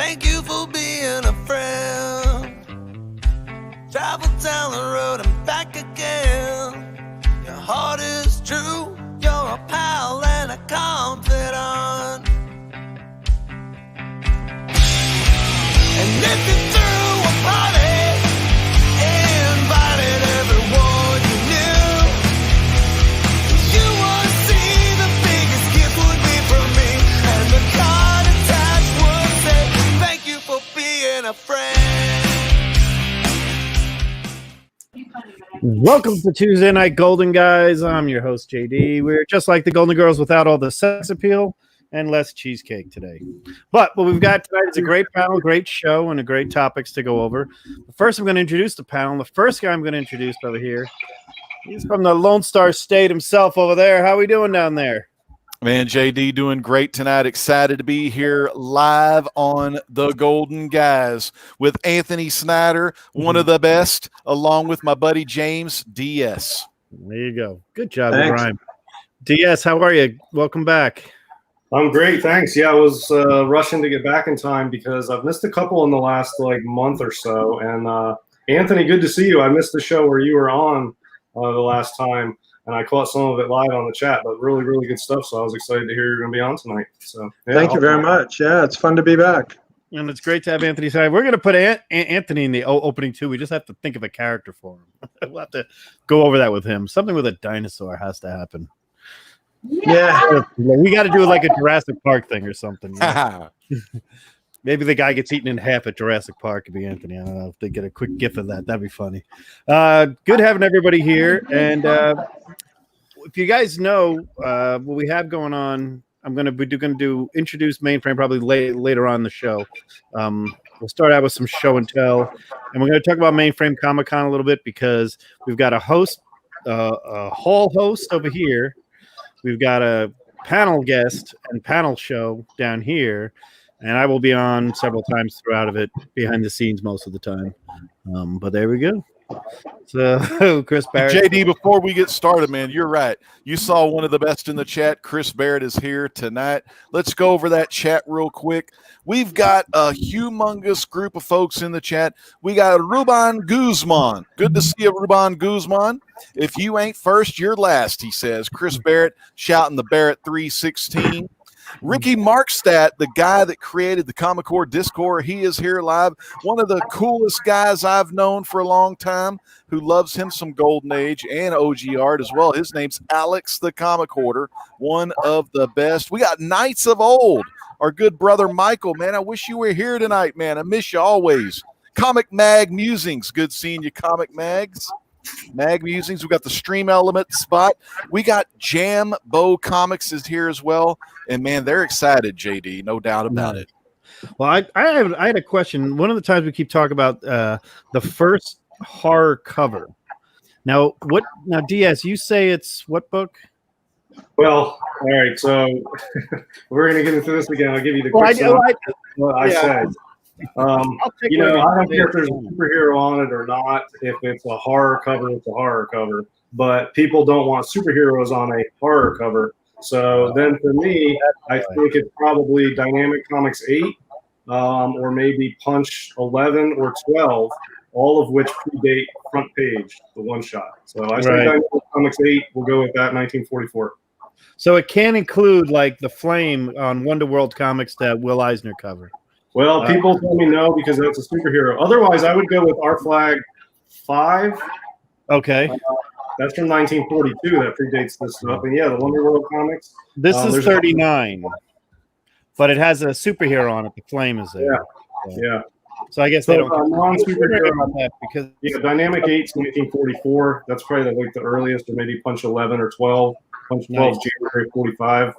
Thank you for being a friend. Travel down the road and back again. Your heart is true. You're a pal and a confidant. And if you threw a party, invited everyone you knew, you would see the biggest gift would be from me, and the card attached would say, thank you for being a friend. Welcome to Tuesday Night Golden, guys. I'm your host, JD. We're just like the Golden Girls without all the sex appeal and less cheesecake today. But what we've got tonight is a great panel, great show, and a great topics to go over. First, I'm going to introduce the panel. The first guy I'm going to introduce over here, he's from the Lone Star State himself over there. How are we doing down there? Man, JD doing great tonight. Excited to be here live on The Golden Guys with Anthony Snyder, one of the best, along with my buddy James DS. There you go. Good job, Ryan. DS, how are you? Welcome back. I'm great, thanks. Yeah, I was rushing to get back in time because I've missed a couple in the last month or so. And Anthony, good to see you. I missed the show where you were on the last time. And I caught some of it live on the chat, but really, really good stuff. So I was excited to hear you're going to be on tonight. So yeah, thank you very much. Yeah, it's fun to be back. And it's great to have Anthony side. We're going to put Anthony in the opening too. We just have to think of a character for him. We'll have to go over that with him. Something with a dinosaur has to happen. Yeah. We got to do like a Jurassic Park thing or something. Maybe the guy gets eaten in half at Jurassic Park could be Anthony. I don't know if they get a quick gif of that. That'd be funny. Good having everybody here. And if you guys know what we have going on, I'm going to introduce Mainframe probably later on in the show. We'll start out with some show and tell. And we're going to talk about Mainframe Comic Con a little bit because we've got a host, a hall host over here. We've got a panel guest and panel show down here. And I will be on several times throughout of it, behind the scenes most of the time. But there we go. So, Chris Barrett. JD, before we get started, man, you're right. You saw one of the best in the chat. Chris Barrett is here tonight. Let's go over that chat real quick. We've got a humongous group of folks in the chat. We got Ruben Guzman. Good to see you, Ruben Guzman. If you ain't first, you're last, he says. Chris Barrett shouting the Barrett 316. Ricky Markstadt, the guy that created the Comic Core Discord, he is here live. One of the coolest guys I've known for a long time who loves him some Golden Age and OG art as well. His name's Alex the Comic Hoarder, one of the best. We got Knights of Old, our good brother Michael. Man, I wish you were here tonight, man. I miss you always. Comic Mag Musings, good seeing you, Comic Mags. Mag Musings. We got the Stream Element spot. We got Jam Bo Comics is here as well, and man, they're excited. JD, no doubt about it. Well, I had a question. One of the times we keep talking about the first horror cover. Now, DS? You say it's what book? Well, all right. So we're going to get into this again. I'll give you the quick what I said. I don't care if there's a superhero on it or not. If it's a horror cover, it's a horror cover. But people don't want superheroes on a horror cover. So then for me, I think it's probably Dynamic Comics 8 or maybe Punch 11 or 12, all of which predate Front Page, the one shot. So I think Dynamic Comics 8, we'll go with that, 1944. So it can include like the Flame on Wonder World Comics that Will Eisner cover. Well, people tell me no because that's a superhero. Otherwise, I would go with Our Flag 5. Okay. That's from 1942. That predates this stuff. And yeah, the Wonder World comics. This is 39, but it has a superhero on it. The Flame is there. Yeah. So I guess they don't non-superhero on that because Dynamic 8's 1944. That's probably the earliest, or maybe Punch 11 or 12. Punch 12 January 45.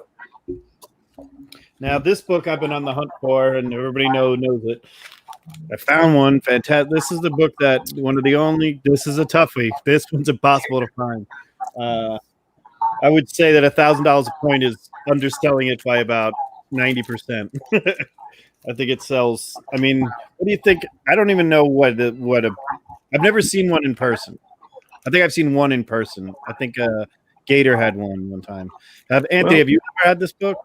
Now, this book I've been on the hunt for, and everybody knows it. I found one. Fantastic. This is the book that this is a toughie. This one's impossible to find. I would say that $1,000 a point is underselling it by about 90%. I think it sells. I mean, what do you think? I don't even know I've never seen one in person. I think I've seen one in person. I think Gator had one time. Anthony, have you ever had this book?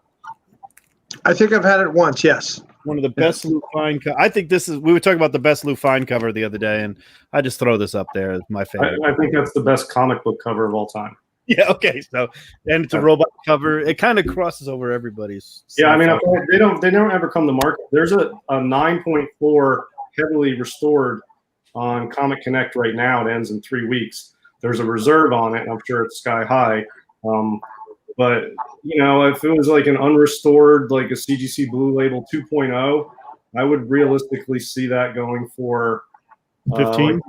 I think I've had it once, yes. One of the best Lou Fine. I think this is. We were talking about the best Lou Fine cover the other day, and I just throw this up there as my favorite. I think that's the best comic book cover of all time. Yeah. Okay. So, and it's a robot cover. It kind of crosses over everybody's. Yeah, I mean, they don't ever come to market. There's a 9.4 heavily restored on Comic Connect right now. It ends in 3 weeks. There's a reserve on it, and I'm sure it's sky high. But you know, if it was like an unrestored, like a CGC Blue Label 2.0, I would realistically see that going for 15.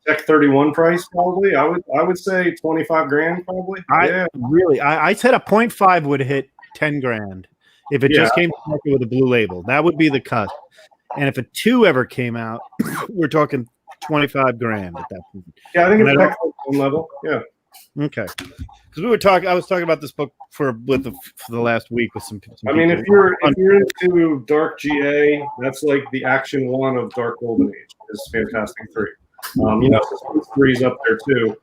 Tech 31 price probably. I would say 25 grand probably. I said a 0.5 would hit 10 grand if it just came to market with a Blue Label. That would be the cut. And if a 2 ever came out, we're talking 25 grand at that point. Yeah, I think it's Tech 31 level. Yeah. Okay. Because I was talking about this book for the last week with some I mean, if you're into Dark GA, that's like the Action 1 of Dark Golden Age. Is Fantastic 3. You know, Suspense 3 is up there too.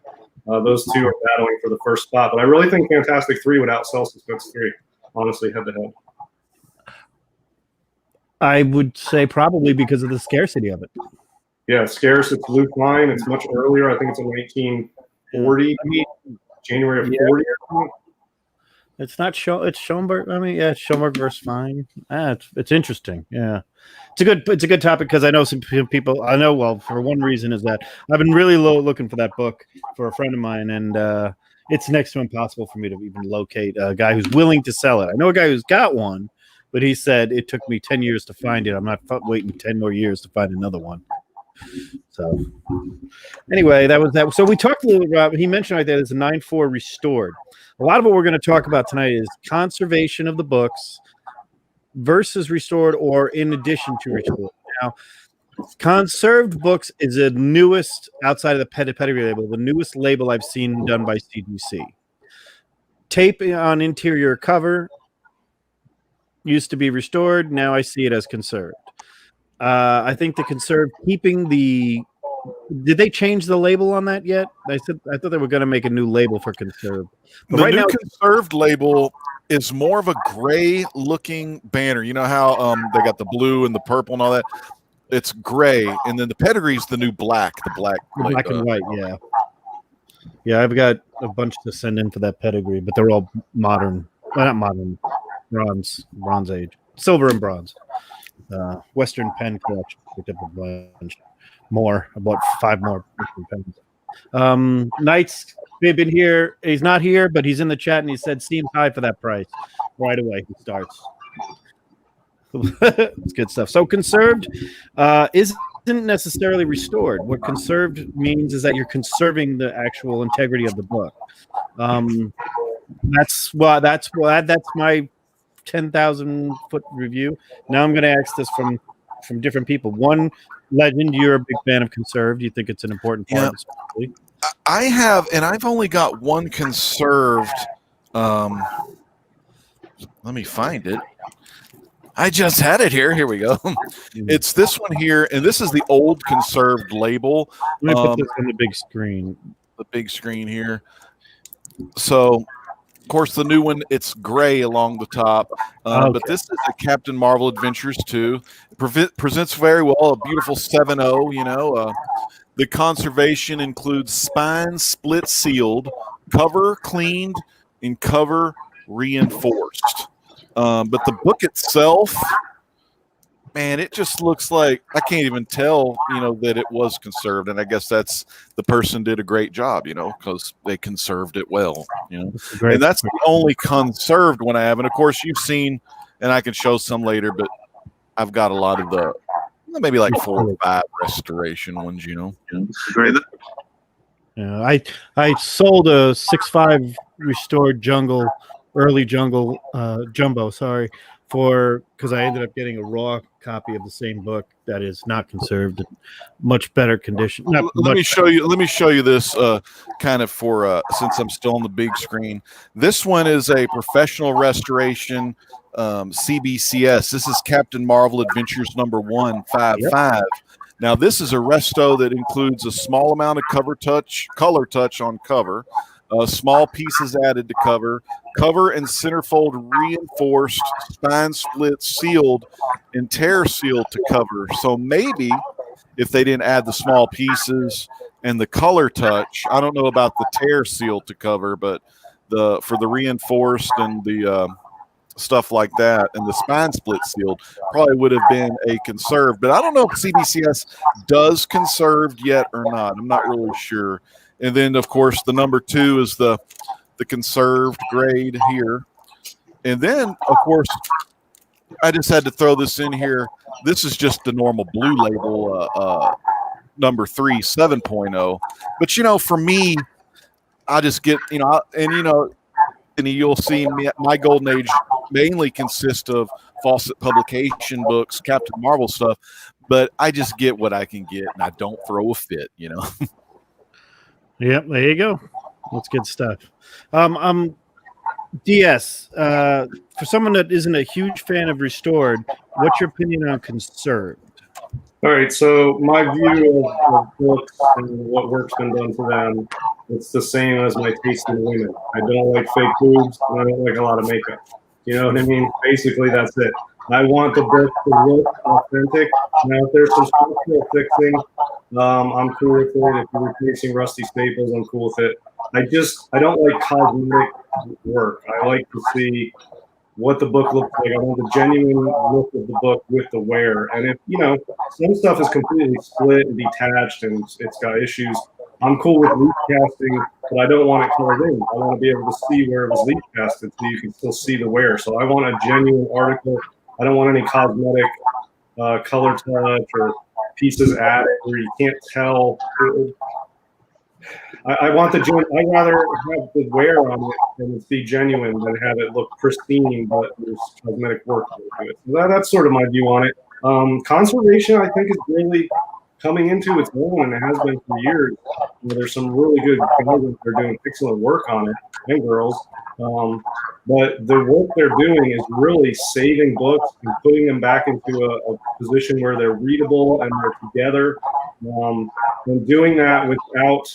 Those two are battling for the first spot, but I really think Fantastic 3 would outsell Suspense 3, honestly, head to head. I would say probably because of the scarcity of it. Yeah, it's scarce. It's Lou Fine. It's much earlier. I think it's in 1940, January of 40. It's not it's Schoenberg. I mean, yeah, Schoenberg versus Fine. It's interesting. Yeah, it's a good topic because I know some people. I know well for one reason is that I've been really looking for that book for a friend of mine, and it's next to impossible for me to even locate a guy who's willing to sell it. I know a guy who's got one, but he said it took me 10 years to find it. I'm not waiting 10 more years to find another one. So anyway, that was that. So we talked a little about, he mentioned right there, there's a 9.4 restored. A lot of what we're going to talk about tonight is conservation of the books versus restored or in addition to restored. Now, conserved books is the newest, outside of the pedigree label, the newest label I've seen done by CGC. Tape on interior cover used to be restored. Now I see it as conserved. I think the conserved, keeping the. Did they change the label on that yet? I thought they were going to make a new label for conserved. But the new conserved label is more of a gray-looking banner. You know how they got the blue and the purple and all that. It's gray, and then the pedigree's the new black. The black and white. Yeah, yeah. I've got a bunch to send in for that pedigree, but they're all modern. Well, not modern. Bronze age, silver and bronze. Western pen collection, bunch more. I bought 5 more pens. Knight's been here. He's not here, but he's in the chat and he said seems high for that price. Right away he starts. It's good stuff. So conserved isn't necessarily restored. What conserved means is that you're conserving the actual integrity of the book. That's my 10,000 foot review. Now I'm going to ask this from different people. One, Legend, you're a big fan of conserved. You think it's an important part. Yeah. I have, and I've only got one conserved. Let me find it. I just had it here. Here we go. It's this one here, and this is the old conserved label. Let me put this on the big screen. The big screen here. So, of course, the new one, it's gray along the top. Okay. But this is a Captain Marvel Adventures 2. It presents very well, a beautiful 7.0, you know. The conservation includes spine split sealed, cover cleaned, and cover reinforced. But the book itself, man, it just looks like I can't even tell, you know, that it was conserved. And I guess that's the person did a great job, you know, because they conserved it well, you know. And that's the only conserved one I have. And of course, you've seen, and I can show some later, but I've got a lot of the maybe like 4 or 5 restoration ones, you know. Great. Yeah, I sold a 6.5 restored early jumbo, because I ended up getting a raw copy of the same book that is not conserved, in much better condition. Let me show you this kind of for since I'm still on the big screen. This one is a professional restoration CBCS. This is Captain Marvel Adventures number 155. Yep. Now this is a resto that includes a small amount of color touch on cover. Small pieces added to cover. Cover and centerfold reinforced, spine split sealed, and tear sealed to cover. So maybe if they didn't add the small pieces and the color touch, I don't know about the tear sealed to cover, but for the reinforced and the stuff like that and the spine split sealed probably would have been a conserved. But I don't know if CBCS does conserved yet or not. I'm not really sure. And then, of course, the number 2 is the conserved grade here. And then, of course, I just had to throw this in here. This is just the normal blue label, number 3, 7.0. But, for me, I just get, and you'll see my golden age mainly consists of Fawcett publication books, Captain Marvel stuff, but I just get what I can get, and I don't throw a fit, Yep, there you go. That's good stuff. DS, for someone that isn't a huge fan of Restored, what's your opinion on Conserved? All right, so my view of books and what work's been done to them, it's the same as my taste in women. I don't like fake boobs, and I don't like a lot of makeup. You know what I mean? Basically, that's it. I want the book to look authentic. Now, if there's some structural fixing, I'm cool with it. If you're replacing rusty staples, I'm cool with it. I don't like cosmetic work. I like to see what the book looks like. I want the genuine look of the book with the wear. And if, some stuff is completely split and detached and it's got issues, I'm cool with leaf casting, but I don't want it colored in. I want to be able to see where it was leaf casted so you can still see the wear. So I want a genuine article. I don't want any cosmetic color touch or pieces added where you can't tell. I want I'd rather have the wear on it and be genuine than have it look pristine, but there's cosmetic work to it. So that's sort of my view on it. Conservation, I think, is really coming into its own, and it has been for years. There's some really good guys that are doing excellent work on it, and girls. But the work they're doing is really saving books and putting them back into a position where they're readable and they're together. And doing that without,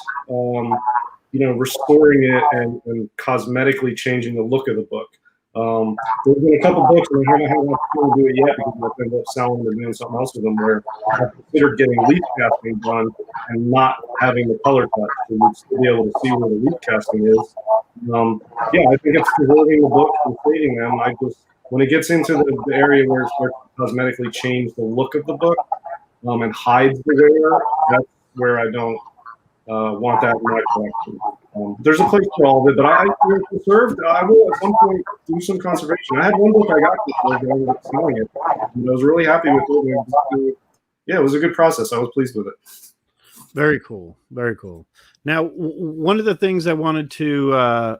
restoring it and cosmetically changing the look of the book. There's been a couple books, and I haven't had an opportunity to do it yet because I've ended up selling them or doing something else with them, where I've considered getting leaf casting done and not having the color touch, so you'd still be able to see where the leaf casting is. I think it's preserving the books and saving them. When it gets into the area where it starts to cosmetically change the look of the book and hides the wear, that's where I don't want that in my collection. There's a place for all of it, but I conserved. I will at some point do some conservation. I had one book I got conserved, and I ended up selling it. And I was really happy with it. It was a good process. I was pleased with it. Very cool. Very cool. Now, one of the things I wanted to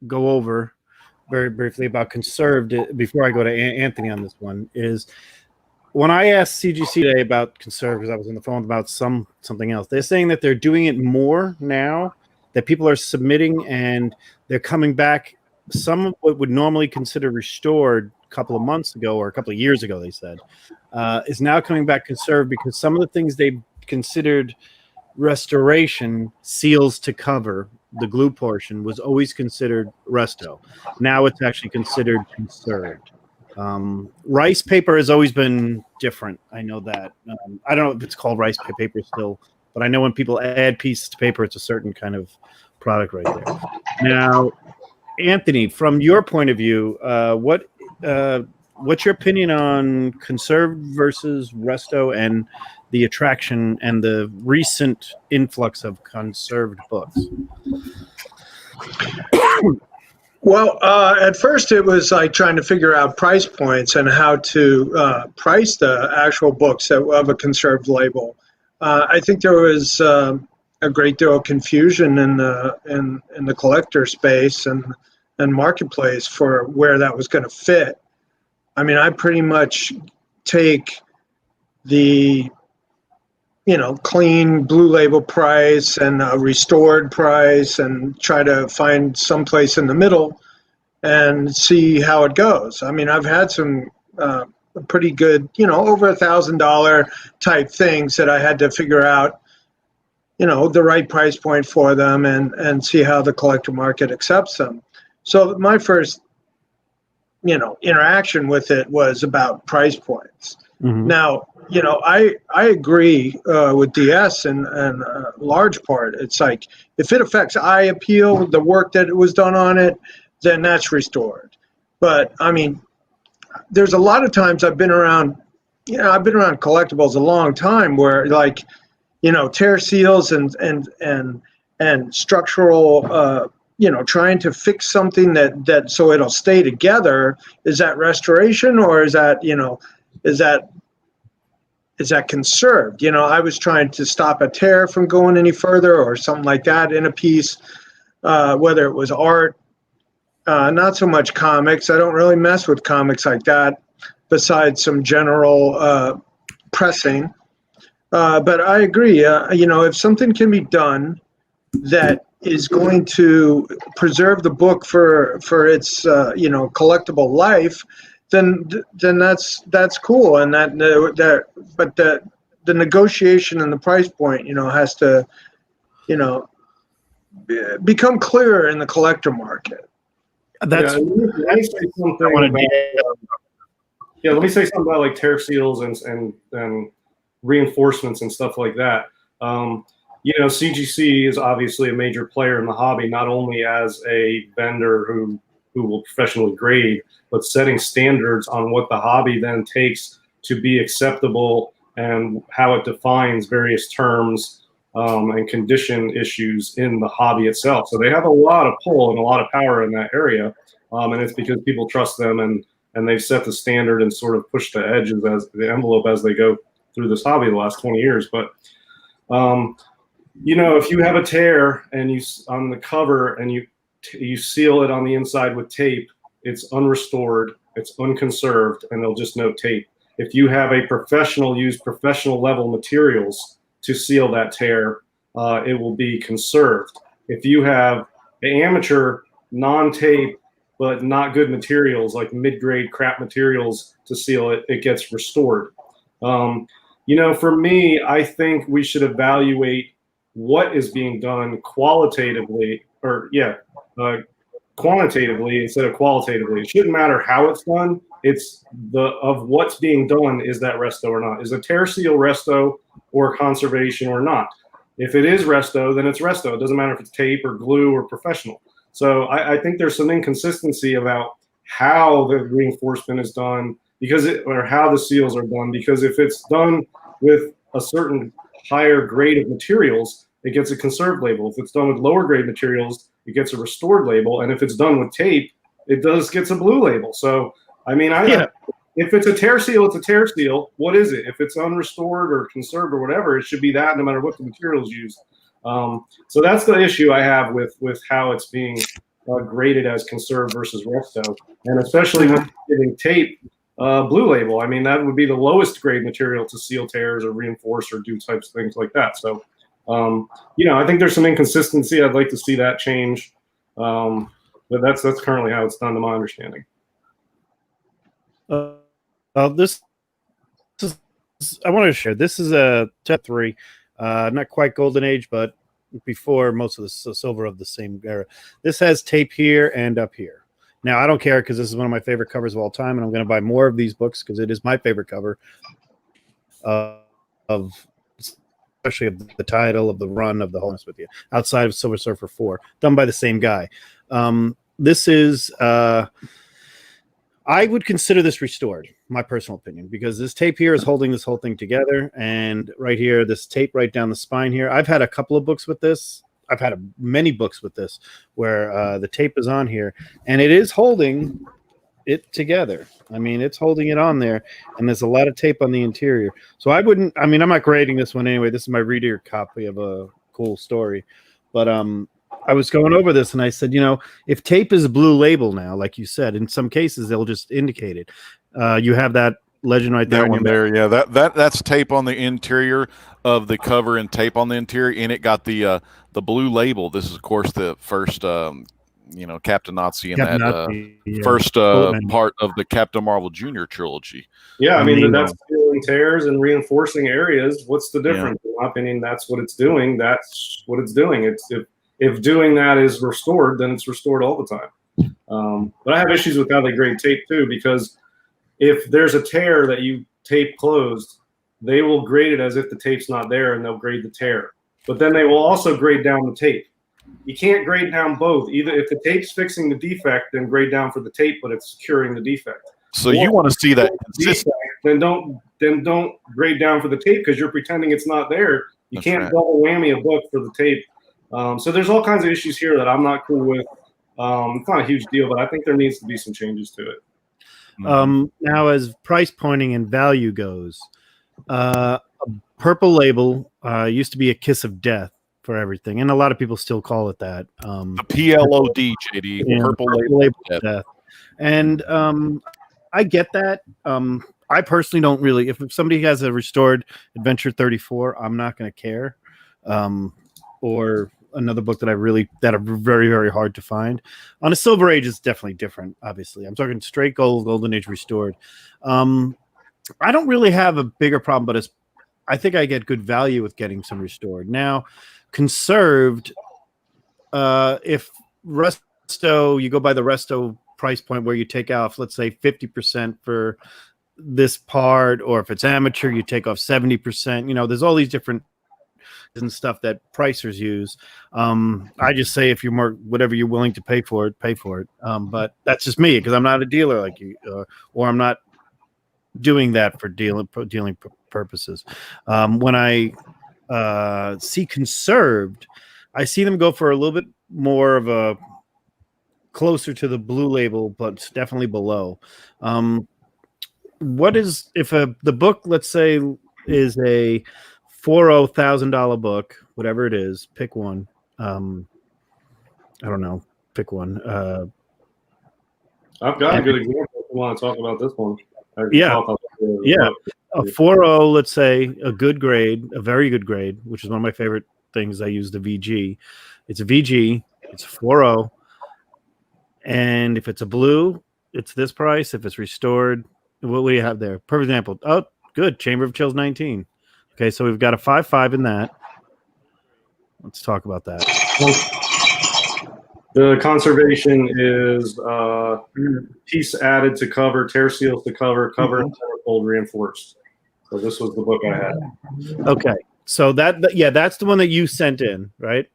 go over very briefly about conserved before I go to Anthony on this one is when I asked CGC today about conserved, because I was on the phone about something else, they're saying that they're doing it more now, that people are submitting and they're coming back. Some of what would normally consider restored a couple of months ago or a couple of years ago, they said, is now coming back conserved because some of the things they considered restoration, seals to cover, the glue portion was always considered resto. Now it's actually considered conserved. Rice paper has always been different. I know that. I don't know if it's called rice paper still, but I know when people add pieces to paper, it's a certain kind of product right there. Now, Anthony, from your point of view, what's your opinion on conserved versus resto and the attraction and the recent influx of conserved books? Well, at first it was like trying to figure out price points and how to price the actual books that have a conserved label. I think there was a great deal of confusion in the collector space and marketplace for where that was going to fit. I mean, I pretty much take the clean blue label price and a restored price and try to find some place in the middle and see how it goes. I mean, I've had some pretty good, over $1,000 type things that I had to figure out the right price point for them and see how the collector market accepts them. So my first, interaction with it was about price points. Mm-hmm. Now, I agree with DS in a large part. It's like if it affects eye appeal, the work that was done on it, then that's restored. But I mean, there's a lot of times I've been around collectibles a long time where tear seals and structural trying to fix something that so it'll stay together. Is that restoration, or is that conserved? I was trying to stop a tear from going any further or something like that in a piece, whether it was art, not so much comics. I don't really mess with comics like that, besides some general pressing. But I agree, if something can be done that is going to preserve the book for its collectible life, then that's cool, and but the negotiation and the price point has to become clearer in the collector market. That's let me say something let me say something about like tear seals and reinforcements and stuff like that. CGC is obviously a major player in the hobby, not only as a vendor who will professionally grade, but setting standards on what the hobby then takes to be acceptable and how it defines various terms and condition issues in the hobby itself. So they have a lot of pull and a lot of power in that area, and it's because people trust them and they've set the standard and sort of pushed the edges as the envelope as they go through this hobby the last 20 years. But if you have a tear and you on the cover and you seal it on the inside with tape, it's unrestored, it's unconserved, and they'll just note tape. If you have a professional use professional level materials to seal that tear, it will be conserved. If you have an amateur non-tape but not good materials, like mid-grade crap materials to seal it, it gets restored. For me, I think we should evaluate what is being done quantitatively instead of qualitatively. It shouldn't matter how it's done. It's of what's being done. Is that resto or not? Is a tear seal resto or conservation or not? If it is resto, then it's resto. It doesn't matter if it's tape or glue or professional. So I think there's some inconsistency about how the reinforcement is done or how the seals are done, because if it's done with a certain higher grade of materials, it gets a conserved label. If it's done with lower grade materials, it gets a restored label. And if it's done with tape, it gets a blue label. So, if it's a tear seal, it's a tear seal. What is it? If it's unrestored or conserved or whatever, it should be that no matter what the materials used. So that's the issue I have with how it's being graded as conserved versus resto. And especially with giving tape blue label. I mean, that would be the lowest grade material to seal tears or reinforce or do types of things like that. So, I think there's some inconsistency. I'd like to see that change. But that's currently how it's done to my understanding. This is, I want to share. This is a Type 3, not quite golden age, but before most of the silver of the same era. This has tape here and up here. Now, I don't care because this is one of my favorite covers of all time, and I'm going to buy more of these books because it is my favorite cover especially of the title, of the run, of the wholeness with you, outside of Silver Surfer 4, done by the same guy. This is, I would consider this restored, my personal opinion, because this tape here is holding this whole thing together. And right here, this tape right down the spine here. I've had a couple of books with this. I've had many books with this where the tape is on here and it is holding it together. I mean, it's holding it on there, and there's a lot of tape on the interior. So I'm not grading this one anyway. This is my reader copy of a cool story. But I was going over this and I said, if tape is a blue label now, like you said, in some cases they'll just indicate it. You have that legend right there. That one there, yeah. That's tape on the interior of the cover and tape on the interior, and it got the blue label. This is, of course, the first Captain Nazi and first part of the Captain Marvel Jr. trilogy. Yeah, I mean that's sealing tears and reinforcing areas. What's the difference? Yeah. my opinion, that's what it's doing. That's what it's doing. It's if doing that is restored, then it's restored all the time. But I have issues with how they grade tape too, because if there's a tear that you tape closed, they will grade it as if the tape's not there, and they'll grade the tear. But then they will also grade down the tape. You can't grade down both. Either if the tape's fixing the defect, then grade down for the tape, but it's curing the defect. So you want to see that consistent. Then don't grade down for the tape because you're pretending it's not there. You can't double whammy a book for the tape. So there's all kinds of issues here that I'm not cool with. It's not a huge deal, but I think there needs to be some changes to it. Now, as price pointing and value goes, a purple label used to be a kiss of death for everything, and a lot of people still call it that. The PLOD, JD, purple label death. And I get that. I personally don't really. If somebody has a restored Adventure 34, I'm not going to care. Or another book that are very, very hard to find. On a Silver Age, it's definitely different. Obviously, I'm talking straight gold, Golden Age restored. I don't really have a bigger problem, but I think I get good value with getting some restored. Now, conserved, if Resto, you go by the Resto price point where you take off, let's say 50% for this part, or if it's amateur, you take off 70%. There's all these different and stuff that pricers use. I just say if you're more, whatever you're willing to pay for it, pay for it. But that's just me, because I'm not a dealer like you, or I'm not doing that for dealing purposes. When I see conserved, I see them go for a little bit more of a closer to the blue label, but it's definitely below. What is, if the book, let's say, is a $40,000 book, whatever it is, pick one. I don't know, pick one. I've got a good example if you want to talk about this one. A 40, let's say, a good grade, a very good grade, which is one of my favorite things. I use the VG. It's a VG. It's a 40. And if it's a blue, it's this price. If it's restored, what do you have there? For example, oh, good, Chamber of Chills 19. Okay, so we've got a 5.5 in that. Let's talk about that. The conservation is piece added to cover, tear seals to cover, and centerfold reinforced. So this was the book I had. Okay, so that's the one that you sent in, right?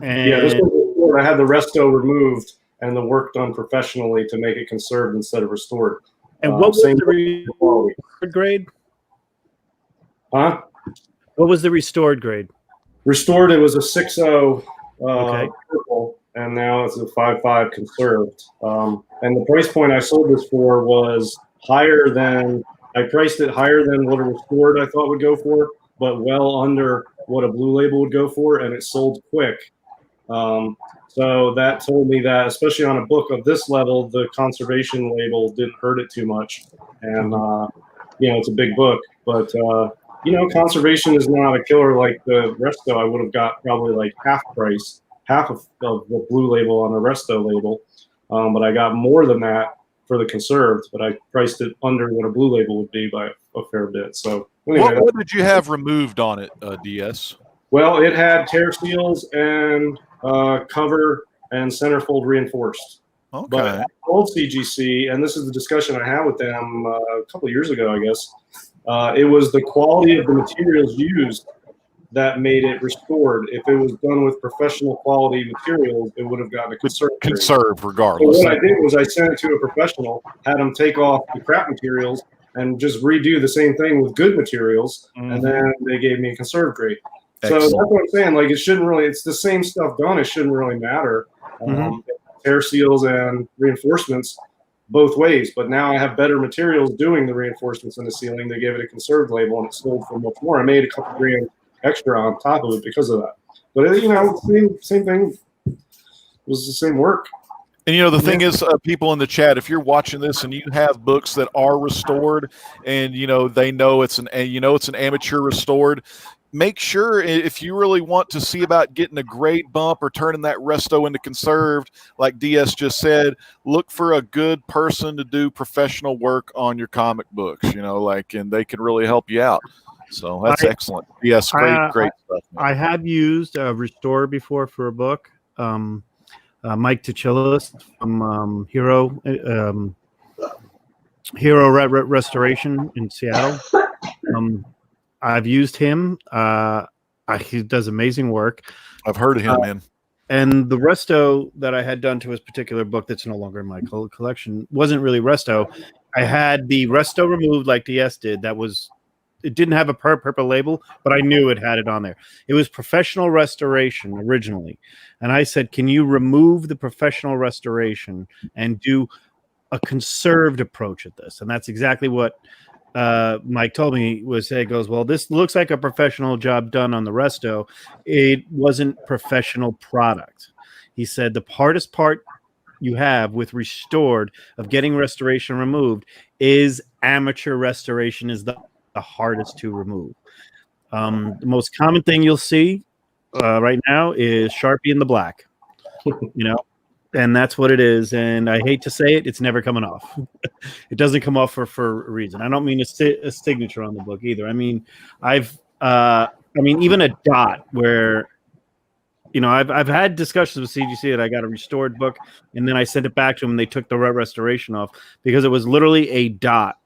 And yeah, this was I had the Resto removed and the work done professionally to make it conserved instead of restored. And what was the restored grade? Huh? What was the restored grade? Restored, it was a 6.0 okay. purple, and now it's a 5.5 conserved. And the price point I sold this for was higher than, I priced it higher than what a restored I thought would go for, but well under what a blue label would go for, and it sold quick. So that told me that, especially on a book of this level, the conservation label didn't hurt it too much. And, it's a big book, but, conservation is not a killer like the Resto. I would have got probably like half of the blue label on the Resto label. But I got more than that for the conserved, but I priced it under what a blue label would be by a fair bit. So anyway, what did you have removed on it, DS? Well, it had tear seals and cover and centerfold reinforced. Okay. But old CGC, and this is the discussion I had with them a couple of years ago, I guess. It was the quality of the materials used that made it restored. If it was done with professional quality materials, it would have gotten a conserved regardless. So what I did was I sent it to a professional, had them take off the crap materials and just redo the same thing with good materials, and then they gave me a conserved grade. Excellent. So that's what I'm saying. Like, it's the same stuff done. It shouldn't really matter. Tear seals and reinforcements both ways, but now I have better materials doing the reinforcements in the ceiling. They gave it a conserved label and it sold for much more. I made a couple grand extra on top of it because of that. But same thing. It was the same work. And the thing is, people in the chat, if you're watching this and you have books that are restored, and they know it's an amateur restored, make sure, if you really want to see about getting a grade bump or turning that Resto into conserved, like DS just said, look for a good person to do professional work on your comic books, and they can really help you out. So that's excellent. Yes, great stuff. Man. I have used Restore before for a book. Mike Tuchilis from Hero Restoration in Seattle. I've used him. He does amazing work. I've heard of him, man. And the Resto that I had done to his particular book that's no longer in my collection wasn't really Resto. I had the Resto removed like DS did. It didn't have a purple label, but I knew it had it on there. It was professional restoration originally. And I said, can you remove the professional restoration and do a conserved approach at this? And that's exactly what Mike told me. He goes, well, this looks like a professional job done on the Resto. It wasn't professional product. He said the hardest part you have with Restored of getting restoration removed is amateur restoration is the hardest to remove. The most common thing you'll see right now is Sharpie in the black, and that's what it is. And I hate to say it, it's never coming off. It doesn't come off for a reason. I don't mean a signature on the book either. I mean, even a dot where, I've had discussions with CGC that I got a restored book and then I sent it back to them and they took the restoration off because it was literally a dot.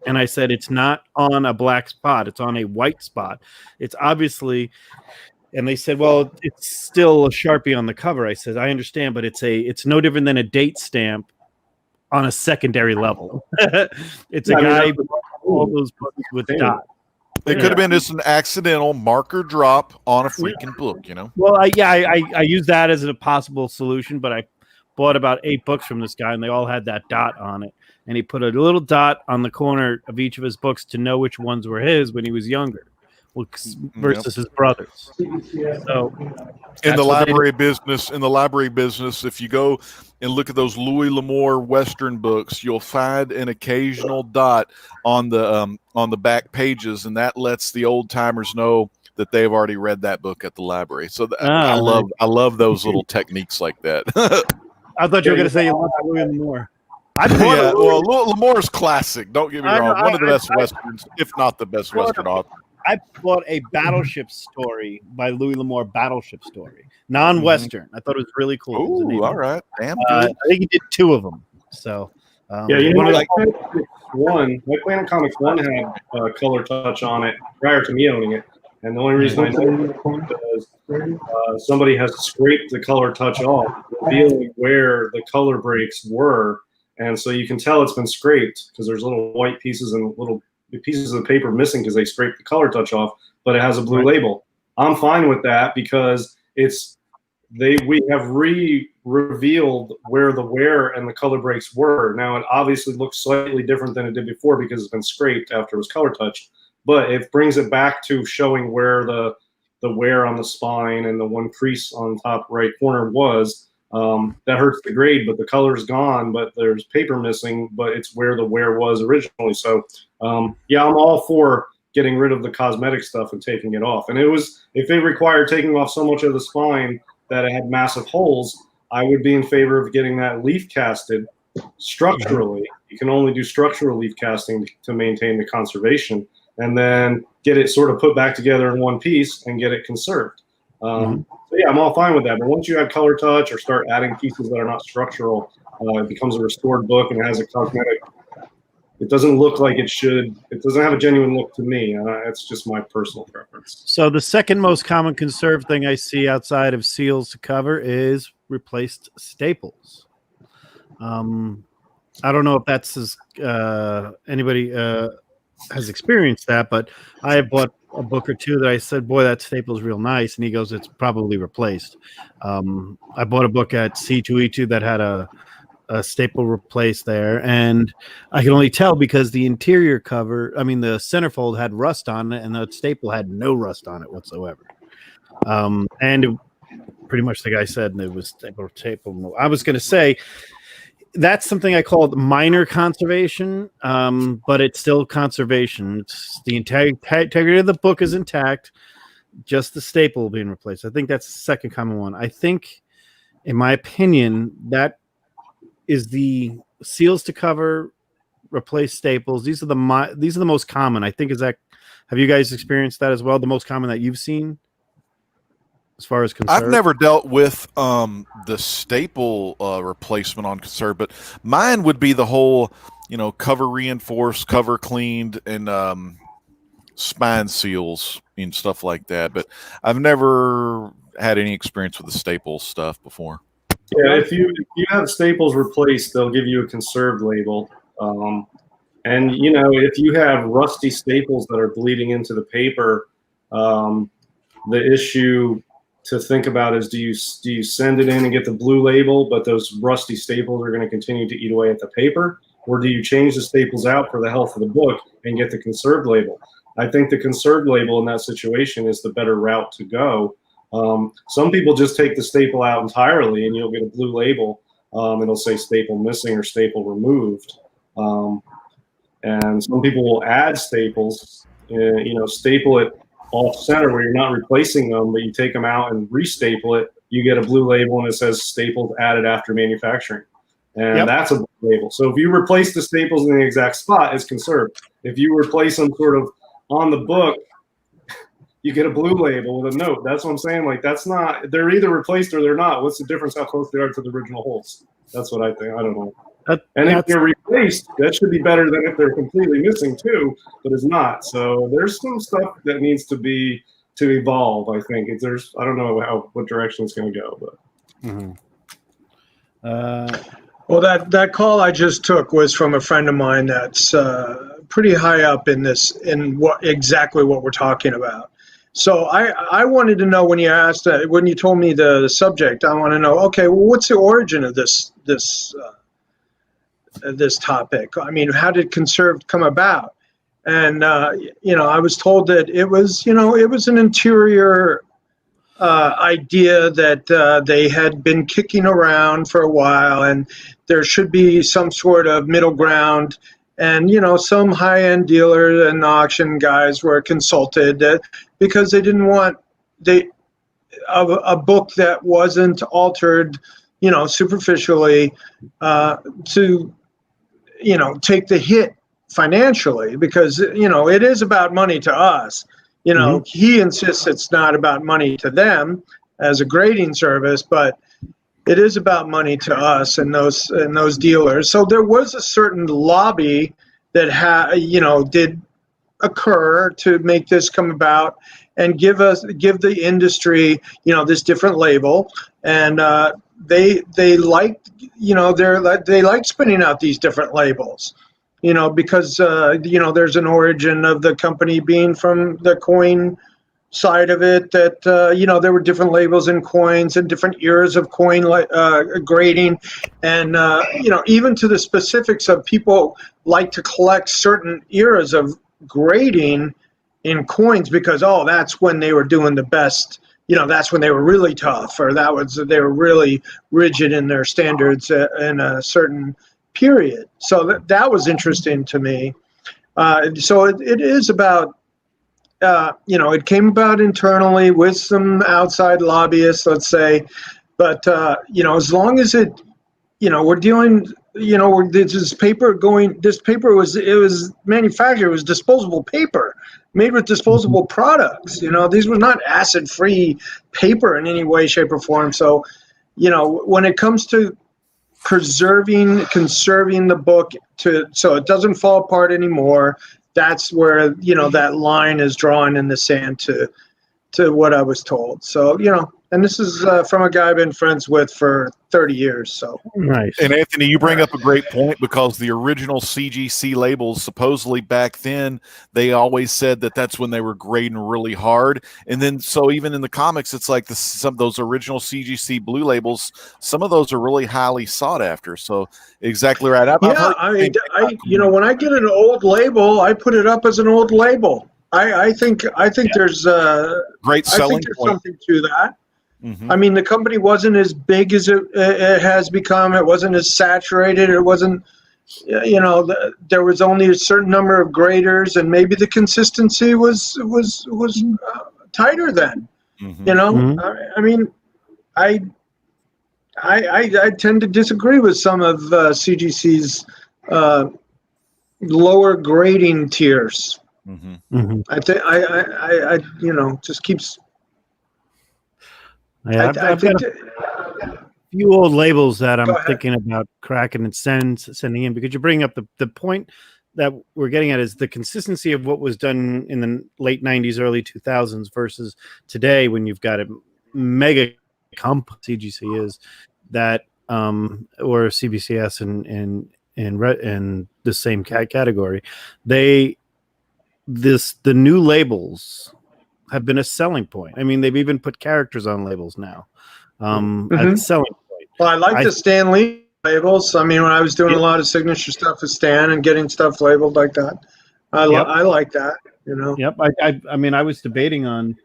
And I said, it's not on a black spot. It's on a white spot. It's obviously, and they said, well, it's still a Sharpie on the cover. I said, I understand, but it's no different than a date stamp on a secondary level. It's a guy with all those books with dots. It could have been just an accidental marker drop on a freaking book, Well, I use that as a possible solution, but I bought about 8 books from this guy, and they all had that dot on it. And he put a little dot on the corner of each of his books to know which ones were his when he was younger, versus his brothers. So, in the library business, if you go and look at those Louis L'Amour Western books, you'll find an occasional dot on the back pages, and that lets the old timers know that they've already read that book at the library. So I love those little techniques like that. I thought you were going to say you loved Louis L'Amour. L'Amour's classic. Don't get me wrong. One of the best Westerns, if not the best Western author. I bought a Battleship story by Louis L'Amour, Battleship story, non-Western. I thought it was really cool. Ooh, all right, damn good. I think he did 2 of them. So Planet Comics 1 had a color touch on it prior to me owning it, and the only reason I know is because somebody has scraped the color touch off, revealing where the color breaks were, and so you can tell it's been scraped because there's little white pieces and little pieces of the paper missing because they scraped the color touch off, but it has a blue label. I'm fine with that because we have revealed where the wear and the color breaks were. Now it obviously looks slightly different than it did before because it's been scraped after it was color touched, but it brings it back to showing where the wear on the spine and the one crease on top right corner was. That hurts the grade, but the color's gone, but there's paper missing, but it's where the wear was originally. So, I'm all for getting rid of the cosmetic stuff and taking it off. And if it required taking off so much of the spine that it had massive holes, I would be in favor of getting that leaf casted structurally. You can only do structural leaf casting to maintain the conservation, and then get it sort of put back together in one piece and get it conserved. So I'm all fine with that. But once you add color touch or start adding pieces that are not structural, it becomes a restored book and it has a cosmetic. It doesn't look like it should. It doesn't have a genuine look to me. It's just my personal preference. So the second most common conserved thing I see outside of seals to cover is replaced staples. I don't know if that's anybody has experienced that, but I have bought a book or two that I said, boy, that staple's real nice. And he goes, it's probably replaced. I bought a book at C2E2 that had a staple replaced there. And I can only tell because the interior cover, the centerfold had rust on it and the staple had no rust on it whatsoever. Pretty much the guy said it was staple. I was going to say, that's something I call minor conservation, but it's still conservation. It's the integrity of the book is intact, just the staple being replaced. I think that's the second common one. I think, in my opinion, that is the seals to cover replace staples. These are the most common. I think have you guys experienced that as well? The most common that you've seen as far as Conserve? I've never dealt with the staple replacement on Conserve, but mine would be the whole, cover reinforced, cover cleaned, and spine seals and stuff like that. But I've never had any experience with the staples stuff before. Yeah, if you have staples replaced, they'll give you a conserved label. And if you have rusty staples that are bleeding into the paper, the issue to think about is do you send it in and get the blue label, but those rusty staples are going to continue to eat away at the paper, or do you change the staples out for the health of the book and get the conserved label? I think the conserved label in that situation is the better route to go. Some people just take the staple out entirely and you'll get a blue label. It'll say staple missing or staple removed. And some people will add staples, staple it off center where you're not replacing them, but you take them out and restaple it. You get a blue label and it says staples added after manufacturing. And that's a blue label. So if you replace the staples in the exact spot, it's conserved. If you replace them sort of on the book, you get a blue label with a note. That's what I'm saying. Like, that's not, they're either replaced or they're not. What's the difference how close they are to the original holes? That's what I think. I don't know. And if they're replaced, that should be better than if they're completely missing too, but it's not. So there's some stuff that needs to evolve. I think I don't know what direction it's going to go, but. Well, that call I just took was from a friend of mine that's pretty high up in exactly what we're talking about. So I wanted to know when you told me the subject, I want to know, okay, well, what's the origin of this topic? I mean, how did Conserved come about? And I was told that it was an interior idea that they had been kicking around for a while, and there should be some sort of middle ground. And, some high-end dealers and auction guys were consulted because they didn't want a book that wasn't altered, superficially to, take the hit financially, because, it is about money to us. He insists it's not about money to them as a grading service, but it is about money to us and those dealers. So there was a certain lobby that did occur to make this come about and give the industry this different label, and they liked they like spinning out these different labels. Because there's an origin of the company being from the coin side of it, that there were different labels in coins and different eras of coin grading, and even to the specifics of people like to collect certain eras of grading in coins because that's when they were doing the best. That's when they were really tough, or they were really rigid in their standards in a certain period. So that was interesting to me. So it is about, it came about internally with some outside lobbyists, let's say, but, as long as we're dealing, this paper was manufactured, it was disposable paper made with disposable products. These were not acid-free paper in any way, shape, or form. So, when it comes to conserving the book so it doesn't fall apart anymore, that's where that line is drawn in the sand to what I was told. So and this is from a guy I've been friends with for 30 years. So nice. And Anthony, you bring up a great point, because the original CGC labels, supposedly back then, they always said that that's when they were grading really hard. And then, so even in the comics, it's like some of those original CGC blue labels, some of those are really highly sought after. So exactly right. I've heard when I get an old label, I put it up as an old label. I think there's great selling I think there's point. something to that. Mm-hmm. I mean, the company wasn't as big as it has become. It wasn't as saturated. It wasn't, there was only a certain number of graders, and maybe the consistency was tighter then. Mm-hmm. I mean, I tend to disagree with some of CGC's lower grading tiers. Mm-hmm. I think I just keeps. Yeah, I've got a few old labels that I'm thinking about cracking and sending in, because you bring up the point that we're getting at is the consistency of what was done in the late 90s, early 2000s versus today, when you've got a mega complex CGC is that or CBCS and the same category. The new labels have been a selling point. I mean, they've even put characters on labels now as a selling point. Well, I like the Stan Lee labels. I mean, when I was doing a lot of signature stuff with Stan and getting stuff labeled like that, I like that. Yep. I mean, I was debating on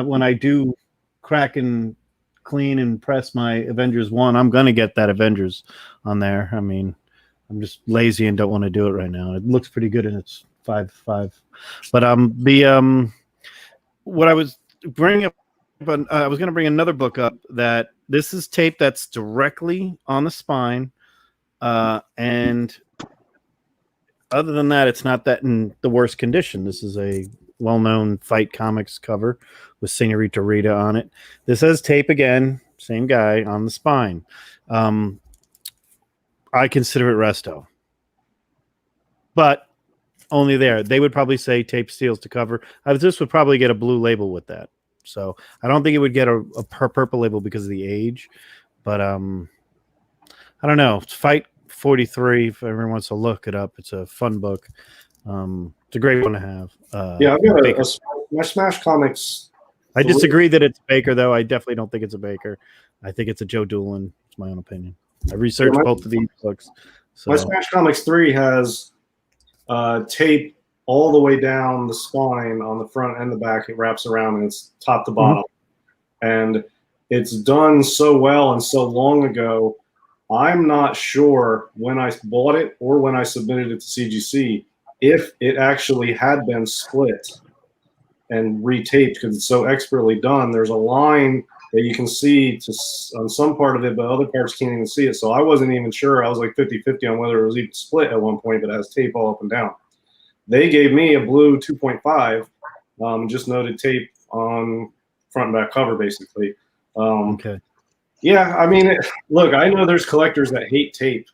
when I do crack and clean and press my Avengers 1, I'm going to get that Avengers on there. I mean, I'm just lazy and don't want to do it right now. It looks pretty good and it's 5.5. But what I was bringing up, I was going to bring another book up that this is tape that's directly on the spine. And other than that, it's not that in the worst condition. This is a well-known Fight Comics cover with Senorita Rita on it. This has tape again, same guy on the spine. I consider it Resto, but only there. They would probably say tape steals to cover. This would probably get a blue label with that. So I don't think it would get a purple label because of the age, but I don't know. It's Fight 43. If everyone wants to look it up, it's a fun book. It's a great one to have. Yeah, I've got my Smash Comics. I disagree that it's Baker, though. I definitely don't think it's a Baker. I think it's a Joe Doolin. It's my own opinion. I researched both of these books. So. My Smash Comics 3 has tape all the way down the spine on the front and the back. It wraps around and it's top to bottom. And it's done so well and so long ago. I'm not sure when I bought it or when I submitted it to CGC if it actually had been split and retaped, because it's so expertly done. There's a line that you can see on some part of it, but other parts can't even see it. So I wasn't even sure. I was like 50-50 on whether it was even split at one point, but it has tape all up and down. They gave me a blue 2.5, just noted tape on front and back cover, basically. Okay. Yeah, I mean, look, I know there's collectors that hate tape.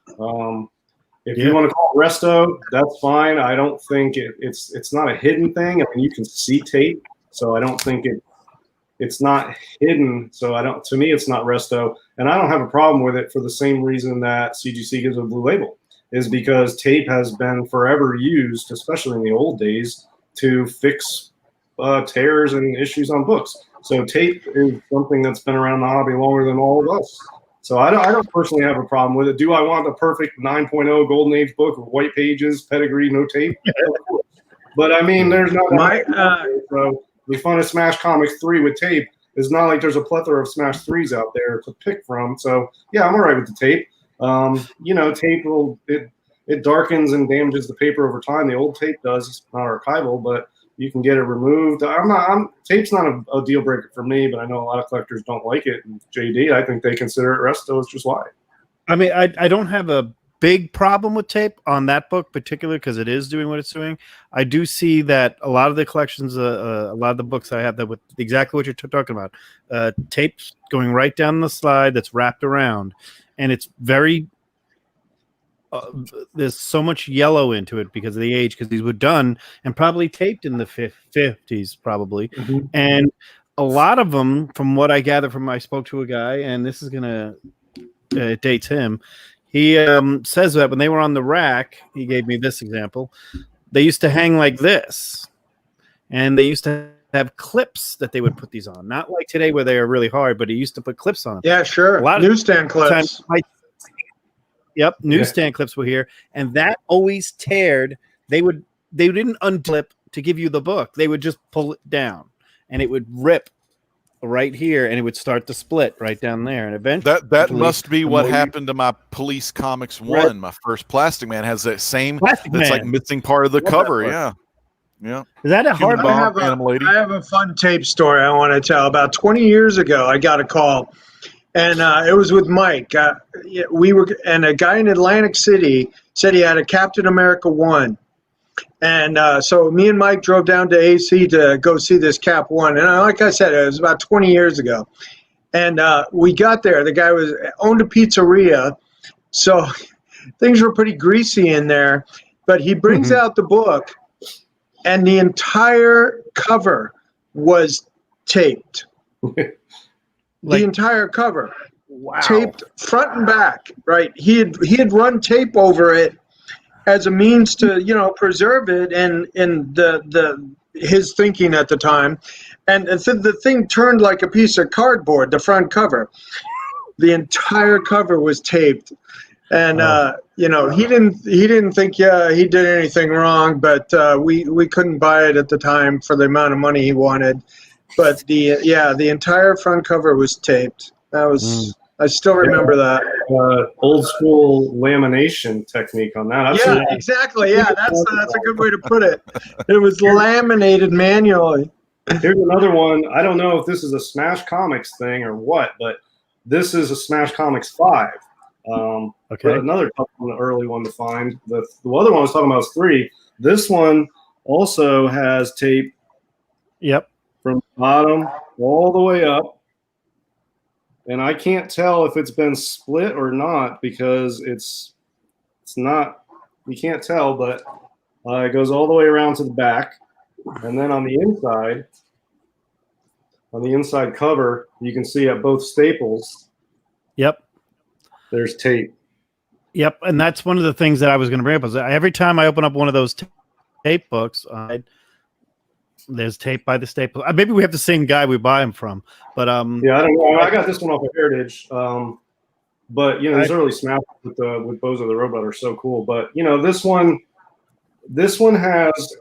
If you want to call it Resto, that's fine. I don't think it's not a hidden thing. I mean, you can see tape, so I don't think it's not hidden. So to me, it's not Resto, and I don't have a problem with it for the same reason that CGC gives a blue label, is because tape has been forever used, especially in the old days, to fix tears and issues on books. So tape is something that's been around the hobby longer than all of us. So I don't personally have a problem with it. Do I want a perfect 9.0 Golden Age book with white pages, pedigree, no tape? But I mean, there's not. So the fun of Smash Comics 3 with tape is not like there's a plethora of Smash 3s out there to pick from. So yeah, I'm all right with the tape. Tape it darkens and damages the paper over time. The old tape does. It's not archival, but you can get it removed. Tape's not a deal breaker for me, but I know a lot of collectors don't like it. And JD, I think they consider it Resto, is just why. I mean, I don't have a big problem with tape on that book, particularly because it is doing what it's doing. I do see that a lot of the collections, a lot of the books I have that with exactly what you're talking about, tape's going right down the slide that's wrapped around, and it's very. There's so much yellow into it because of the age, because these were done and probably taped in the 50s probably. And a lot of them, from what I gather from, I spoke to a guy, and this is gonna dates him. He says that when they were on the rack, he gave me this example, they used to hang like this, and they used to have clips that they would put these on, not like today where they are really hard, but he used to put clips on them. Yeah, sure. A lot newsstand clips. Yep, newsstand clips were here, and that always teared. They didn't unclip to give you the book. They would just pull it down, and it would rip right here, and it would start to split right down there. And eventually, that must be what happened to my Police Comics 1. My first Plastic Man has that same. That's like missing part of the cover. Yeah. Is that a hard I have a fun tape story I want to tell. About 20 years ago, I got a call. and it was with Mike. And a guy in Atlantic City said he had a Captain America 1. And so me and Mike drove down to AC to go see this Cap 1. And like I said, it was about 20 years ago. And we got there. The guy owned a pizzeria, so things were pretty greasy in there. But he brings out the book, and the entire cover was taped. The entire cover, taped front and back. Right? He had run tape over it as a means to preserve it and his thinking at the time. And the thing turned like a piece of cardboard, the front cover. The entire cover was taped. And, he didn't think, he did anything wrong, but we couldn't buy it at the time for the amount of money he wanted. But the entire front cover was taped. That was, I still remember that. Old school lamination technique on that. Exactly. Yeah, that's a good way to put it. It was laminated manually. Here's another one. I don't know if this is a Smash Comics thing or what, but this is a Smash Comics 5. Okay. Another early one to find. The other one I was talking about is 3. This one also has tape. Yep. From bottom all the way up. And I can't tell if it's been split or not because it's not. You can't tell, but it goes all the way around to the back. And then on the inside cover, you can see at both staples. Yep. There's tape. Yep, and that's one of the things that I was going to bring up. Is every time I open up one of those tape books, there's tape by the staple. Maybe we have the same guy we buy them from, but yeah, I don't know. I got this one off of Heritage, but these early Smash with Bozo the Robot are so cool. But this one has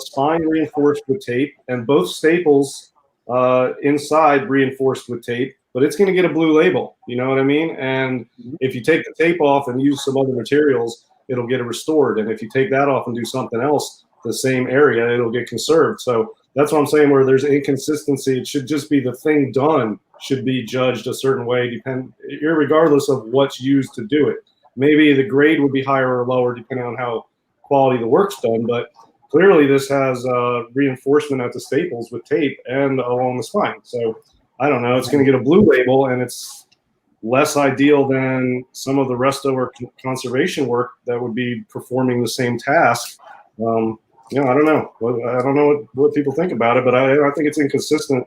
spine reinforced with tape, and both staples inside reinforced with tape. But it's going to get a blue label. You know what I mean? And if you take the tape off and use some other materials, it'll get it restored. And if you take that off and do something else, the same area, it'll get conserved. So that's what I'm saying. Where there's inconsistency, it should just be the thing done should be judged a certain way, irregardless of what's used to do it. Maybe the grade would be higher or lower depending on how quality the work's done. But clearly, this has reinforcement at the staples with tape and along the spine. So I don't know. It's going to get a blue label, and it's less ideal than some of the Resto or conservation work that would be performing the same task. I don't know. I don't know what people think about it, but I think it's inconsistent.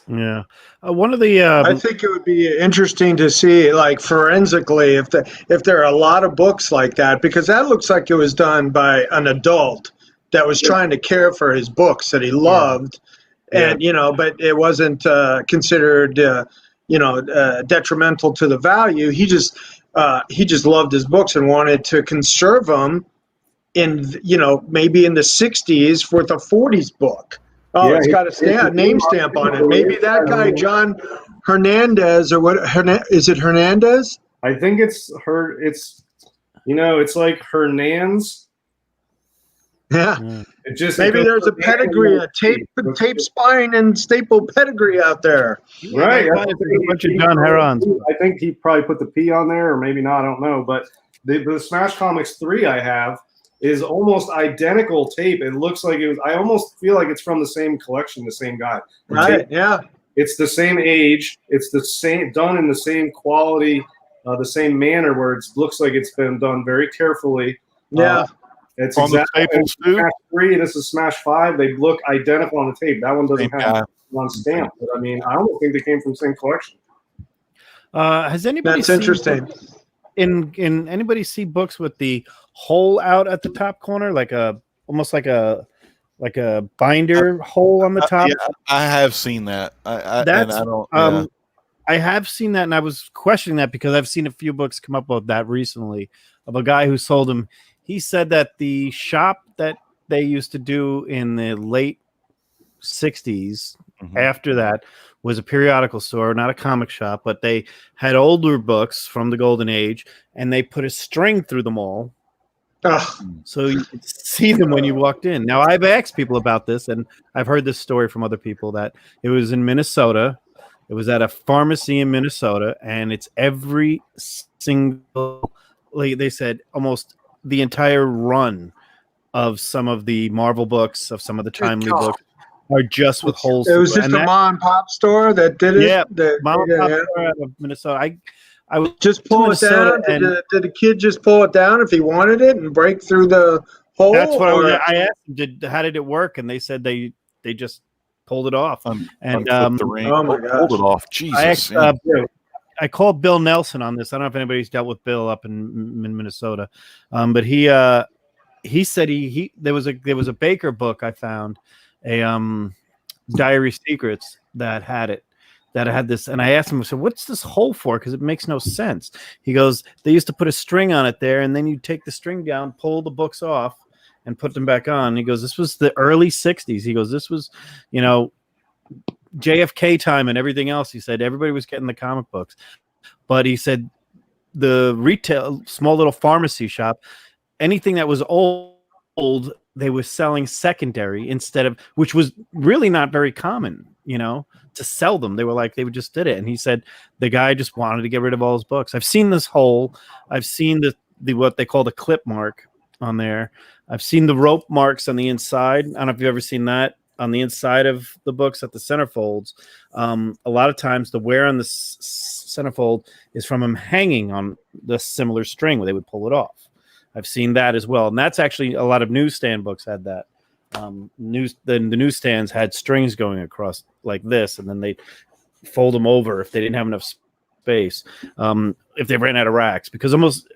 Yeah. One of the I think it would be interesting to see, like, forensically, if there are a lot of books like that, because that looks like it was done by an adult that was trying to care for his books that he loved. And, but it wasn't considered, detrimental to the value. He just loved his books and wanted to conserve them in, maybe in the 60s with a 40s book. Oh, it's got a name stamp on it. Maybe that guy, John Hernandez, or what? Is it Hernandez? I think it's like Hernandez. Yeah. Maybe there's a pedigree, a tape spine and staple pedigree out there. Right. A bunch of John Herons. I think he probably put the P on there, or maybe not. I don't know. But the Smash Comics 3 I have is almost identical tape. It looks like it was. I almost feel like it's from the same collection, the same guy. Right. Yeah. It's the same age. It's the same, done in the same quality, the same manner, where it looks like it's been done very carefully. Yeah. It's on exactly the staples too. Smash 3. This is Smash 5. They look identical on the tape. That one doesn't have one stamp. But I mean, I almost think they came from the same collection. Has anybody? That's interesting. In anybody see books with the hole out at the top corner, almost like a binder hole on the top? Yeah, I have seen that. I have seen that, and I was questioning that because I've seen a few books come up with that recently of a guy who sold them. He said that the shop that they used to do in the late 60s, after that, was a periodical store, not a comic shop, but they had older books from the Golden Age, and they put a string through them all. So you could see them when you walked in. Now, I've asked people about this, and I've heard this story from other people that it was in Minnesota, It was at a pharmacy in Minnesota, and it's every single, like they said, almost the entire run of some of the Marvel books, of some of the timely books, are just with holes. It was just a mom and pop store that did it. Yeah, mom and pop store out of Minnesota. I was just pull it down. Did the kid just pull it down if he wanted it and break through the hole? That's what I asked them. How did it work? And they said they just pulled it off. The ring. Oh my God! Pulled it off. Jesus. I called Bill Nelson on this. I don't know if anybody's dealt with Bill up in Minnesota, but he said there was a Baker book I found, a Diary Secrets that had this, and I asked him, I said, what's this hole for? Because it makes no sense. He goes, they used to put a string on it there, and then you take the string down, pull the books off, and put them back on. He goes, this was the early 60s. He goes, this was, JFK time and everything else. He said everybody was getting the comic books, but he said the retail, small little pharmacy shop, anything that was old, they were selling secondary instead of, which was really not very common, to sell them. They just did it. And he said the guy just wanted to get rid of all his books. I've seen this hole. I've seen the what they call the clip mark on there. I've seen the rope marks on the inside. I don't know if you've ever seen that on the inside of the books at the centerfolds. A lot of times the wear on the centerfold is from them hanging on the similar string where they would pull it off. I've seen that as well. And that's actually a lot of newsstand books had that. The newsstands had strings going across like this, and then they fold them over if they didn't have enough space, if they ran out of racks. Because almost,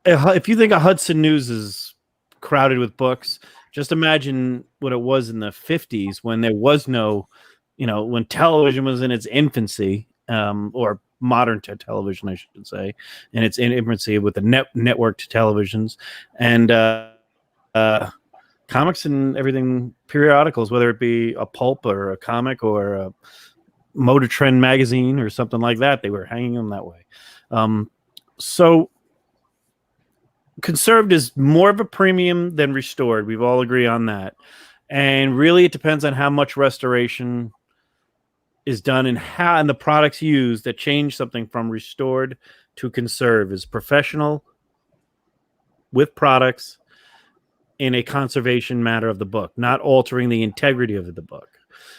if you think of Hudson News is crowded with books, just imagine what it was in the 50s when there was no, when television was in its infancy, or modern television, I should say, in its infancy with the networked televisions and comics and everything, periodicals, whether it be a pulp or a comic or a Motor Trend magazine or something like that, they were hanging them that way. So conserved is more of a premium than restored. We've all agree on that. And really it depends on how much restoration is done and the products used that change something from restored to conserve is professional with products in a conservation matter of the book, not altering the integrity of the book.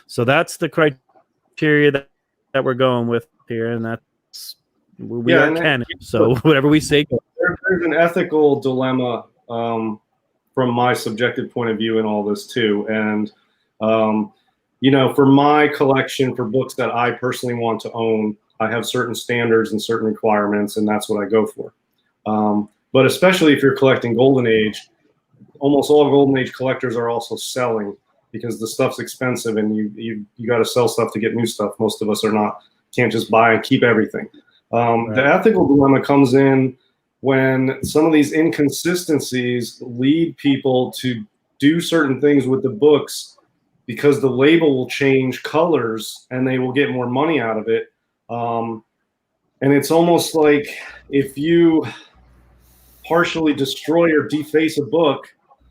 So that's the criteria that we're going with here, and that's we are canon. So whatever we say, there's an ethical dilemma from my subjective point of view in all this too, and for my collection, for books that I personally want to own, I have certain standards and certain requirements, and that's what I go for. But especially if you're collecting Golden Age, almost all Golden Age collectors are also selling because the stuff's expensive, and you got to sell stuff to get new stuff. Most of us can't just buy and keep everything. Right. The ethical dilemma comes in when some of these inconsistencies lead people to do certain things with the books because the label will change colors and they will get more money out of it. And it's almost like if you partially destroy or deface a book,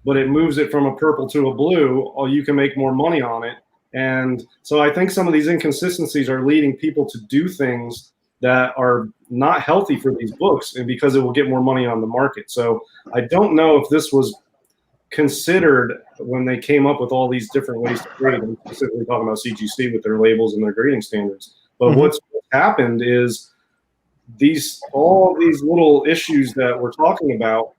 but it moves it from a purple to a blue, or you can make more money on it. And so I think some of these inconsistencies are leading people to do things that are not healthy for these books, and because it will get more money on the market. So I don't know if this was considered when they came up with all these different ways to grade. I'm specifically talking about CGC with their labels and their grading standards. But what's happened is all these little issues that we're talking about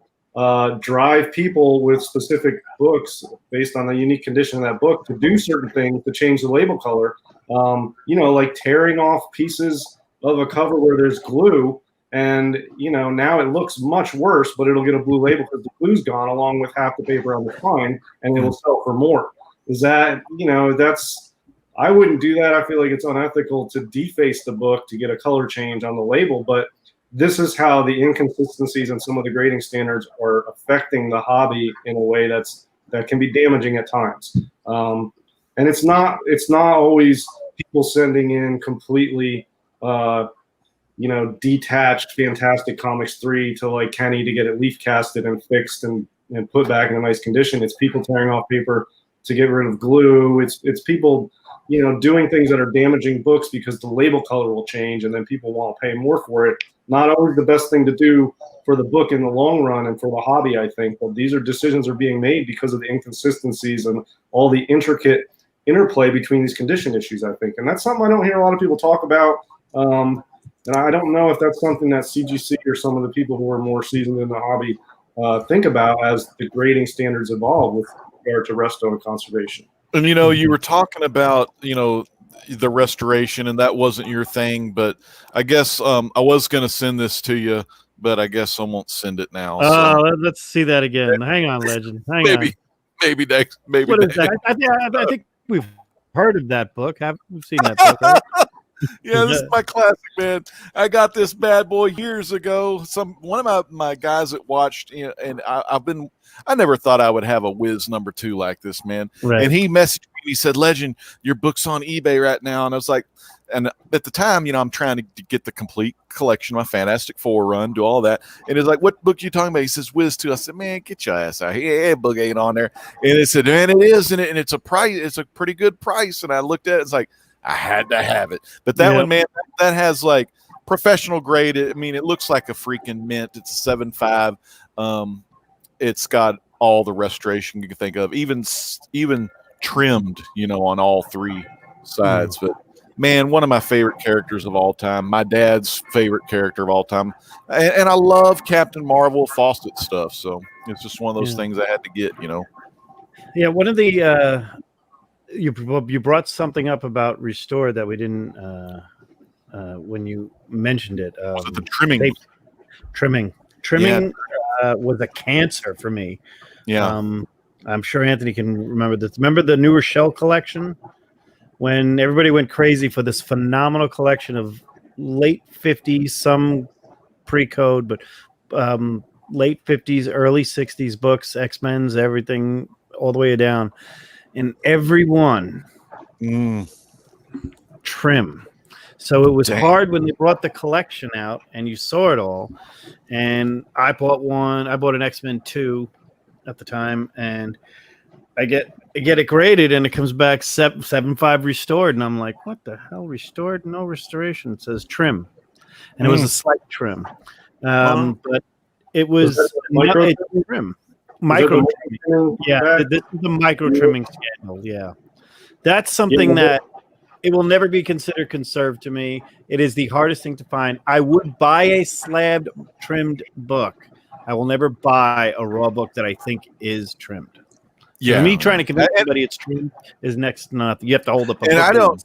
drive people with specific books based on the unique condition of that book to do certain things to change the label color. Like tearing off pieces of a cover where there's glue, and now it looks much worse, but it'll get a blue label because the glue's gone along with half the paper on the spine, and it will sell for more. Is that I wouldn't do that. I feel like it's unethical to deface the book to get a color change on the label, but this is how the inconsistencies in some of the grading standards are affecting the hobby in a way that can be damaging at times. And it's not always people sending in completely detached Fantastic Comics 3 to like Kenny to get it leaf casted and fixed and put back in a nice condition. It's people tearing off paper to get rid of glue. It's people, doing things that are damaging books because the label color will change and then people want to pay more for it. Not always the best thing to do for the book in the long run and for the hobby, I think. But these decisions are being made because of the inconsistencies and all the intricate interplay between these condition issues, I think. And that's something I don't hear a lot of people talk about. And I don't know if that's something that CGC or some of the people who are more seasoned in the hobby think about as the grading standards evolve with regard to resto and conservation. And you were talking about the restoration, and that wasn't your thing, but I guess I was going to send this to you, but I guess I won't send it now. Let's see that again. Hang on, Legend. Maybe next. Maybe what next. Is that? I think we've heard of that book. We've seen that book, right? Yeah, this is my classic, man. I got this bad boy years ago. One of my guys that watched, and I never thought I would have a Wiz #2 like this, man. Right. And he messaged me. He said, "Legend, your book's on eBay right now." And I was like, and at the time, I'm trying to get the complete collection, my Fantastic Four run, do all that. And it's like, "What book you talking about?" He says, "Wiz 2." I said, "Man, get your ass out here. Yeah, book ain't on there." And it said, "Man, it is, and it's a price. It's a pretty good price." And I looked at it. It's like, I had to have it. But that one, man, that has like professional grade. I mean, it looks like a freaking mint. It's a 7.5. It's got all the restoration you can think of, even trimmed, on all three sides. But man, one of my favorite characters of all time, my dad's favorite character of all time. And I love Captain Marvel Fawcett stuff. So it's just one of those things I had to get, Yeah, one of the you brought something up about Restore that we didn't when you mentioned it. Was it the trimming? Trimming was a cancer for me. Yeah. I'm sure Anthony can remember this. Remember the New Rochelle collection when everybody went crazy for this phenomenal collection of late 50s, some pre-code, but late 50s, early 60s books, X-Men's, everything all the way down. And every one trim. So it was hard when they brought the collection out and you saw it all. And I bought one. I bought an X-Men 2 at the time, and I get it graded, and it comes back 7.5 restored, and I'm like, what the hell? Restored? No restoration. It says trim, and it was a slight trim, but it was micro trim. Micro trimming. Yeah, this is the micro trimming scandal. Yeah, that's something that it will never be considered conserved to me. It is the hardest thing to find. I would buy a slabbed trimmed book. I will never buy a raw book that I think is trimmed. Yeah, so me trying to convince somebody it's trimmed is next to nothing. You have to hold up. And I don't,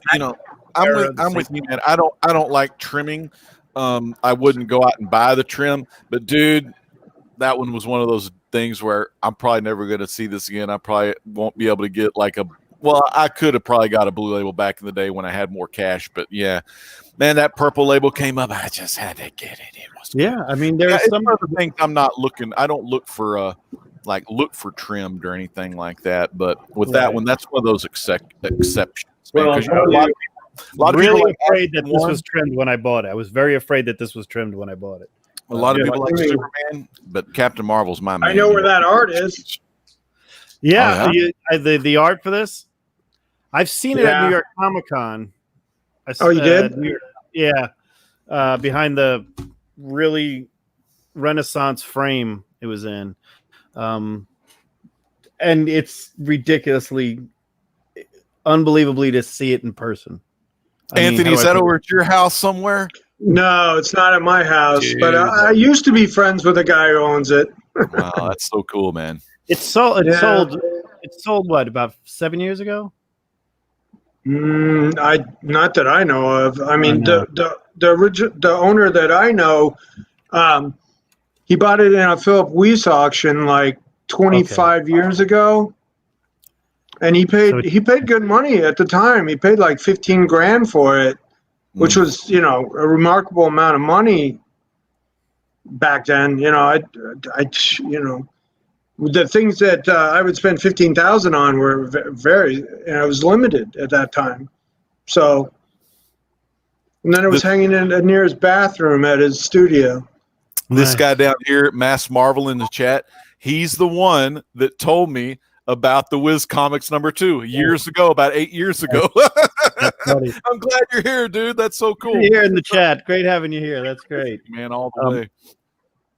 I'm with you, man. I don't like trimming. I wouldn't go out and buy the trim, but dude, that one was one of those things where I'm probably never going to see this again. I probably won't be able to get I could have probably got a blue label back in the day when I had more cash, but yeah, man, that purple label came up. I just had to get it. It was I mean, there's some other things I'm not looking. I don't look for look for trimmed or anything like that. But with that one, that's one of those exceptions. Well, a lot of really people afraid that this was trimmed when I bought it. I was very afraid that this was trimmed when I bought it. A lot of people like Superman, but Captain Marvel's my man. I know where that art is. Yeah, the art for this, I've seen it at New York Comic Con. You did? Behind the really Renaissance frame it was in, and it's ridiculously, unbelievably to see it in person. Anthony, is that over at your house somewhere? No, it's not at my house, but I used to be friends with a guy who owns it. Wow, that's so cool, man. It sold what, about 7 years ago? Not that I know of. I mean, the owner that I know, he bought it in a Philip Weiss auction like 25 years ago, and he paid good money at the time. He paid like 15 grand for it, which was a remarkable amount of money back then. The things that I would spend 15,000 on were very, I was limited at that time. So, and then it was hanging in near his bathroom at his studio. This guy down here, Mass Marvel in the chat, he's the one that told me about the Wiz Comics #2 years ago, about 8 years ago. I'm glad you're here, dude. That's so cool. You're here in the chat. Great having you here. That's great, man. All the way.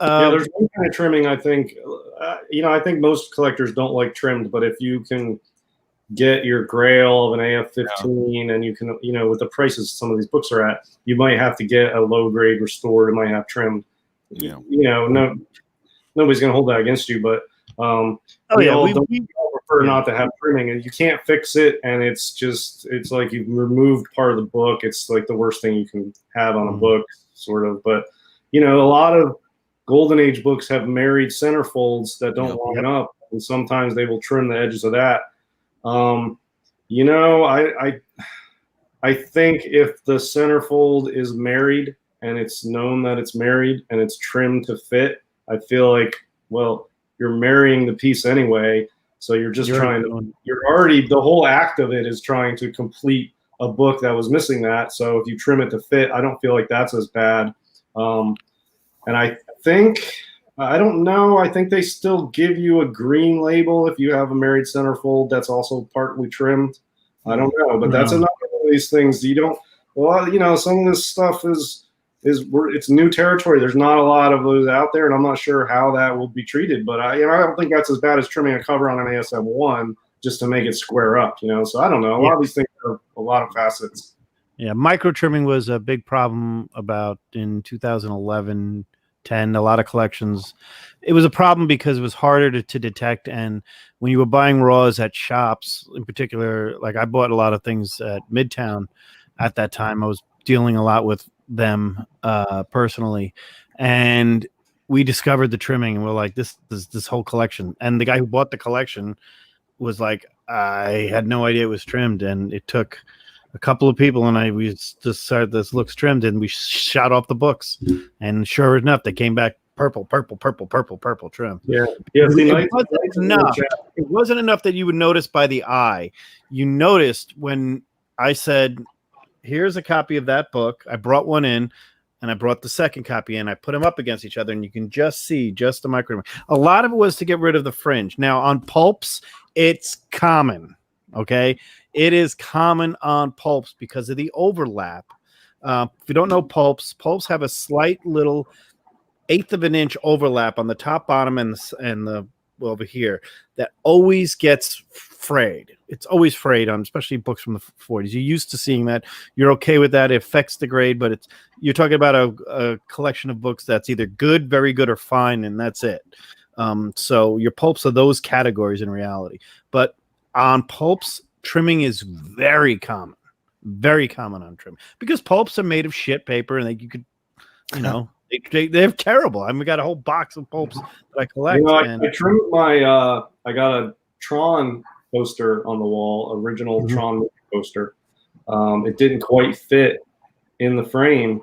Yeah, there's one kind of trimming. I think, I think most collectors don't like trimmed, but if you can get your Grail of an AF-15, and you can, with the prices some of these books are at, you might have to get a low grade restored. It might have trimmed. Yeah. Nobody's going to hold that against you, but we prefer not to have trimming, and you can't fix it, and it's like you've removed part of the book. It's like the worst thing you can have on a book, sort of. But a lot of Golden Age books have married centerfolds that don't line up, and sometimes they will trim the edges of that. I think if the centerfold is married and it's known that it's married and it's trimmed to fit, I feel like, well, you're marrying the piece anyway. So you're just the whole act of it is trying to complete a book that was missing that. So if you trim it to fit, I don't feel like that's as bad. And I think, I don't know, I think they still give you a green label if you have a married centerfold that's also partly trimmed. I don't know, but that's another one of these things. Some of this stuff it's new territory. There's not a lot of those out there, and I'm not sure how that will be treated. But I don't think that's as bad as trimming a cover on an ASM1 just to make it square up. So I don't know. A lot of these things are a lot of facets. Yeah, micro trimming was a big problem about in 2011, 10. A lot of collections. It was a problem because it was harder to detect, and when you were buying raws at shops, in particular, like I bought a lot of things at Midtown at that time. I was dealing a lot with them personally, and we discovered the trimming, and we're like, this whole collection. And the guy who bought the collection was like, I had no idea it was trimmed, and it took a couple of people and we just started, this looks trimmed, and we shot off the books, and sure enough, they came back purple trim. Yeah. It wasn't enough that you would notice by the eye. You noticed when I said, here's a copy of that book. I brought one in, and I brought the second copy in. I put them up against each other, and you can just see just the micro. A lot of it was to get rid of the fringe. Now on pulps, it's common. Okay, it is common on pulps because of the overlap. If you don't know pulps have a slight little 1/8 of an inch overlap on the top, bottom, and the over here that always gets frayed. It's always frayed on, especially books from the 40s. You're used to seeing that. You're okay with that. It affects the grade, but you're talking about a collection of books that's either good, very good, or fine, and that's it. So your pulps are those categories in reality. But on pulps, trimming is very common on trim, because pulps are made of shit paper, and you could, they're terrible. I mean, we got a whole box of pulps that I collect. I trimmed my, I got a Tron poster on the wall, original Tron poster. It didn't quite fit in the frame,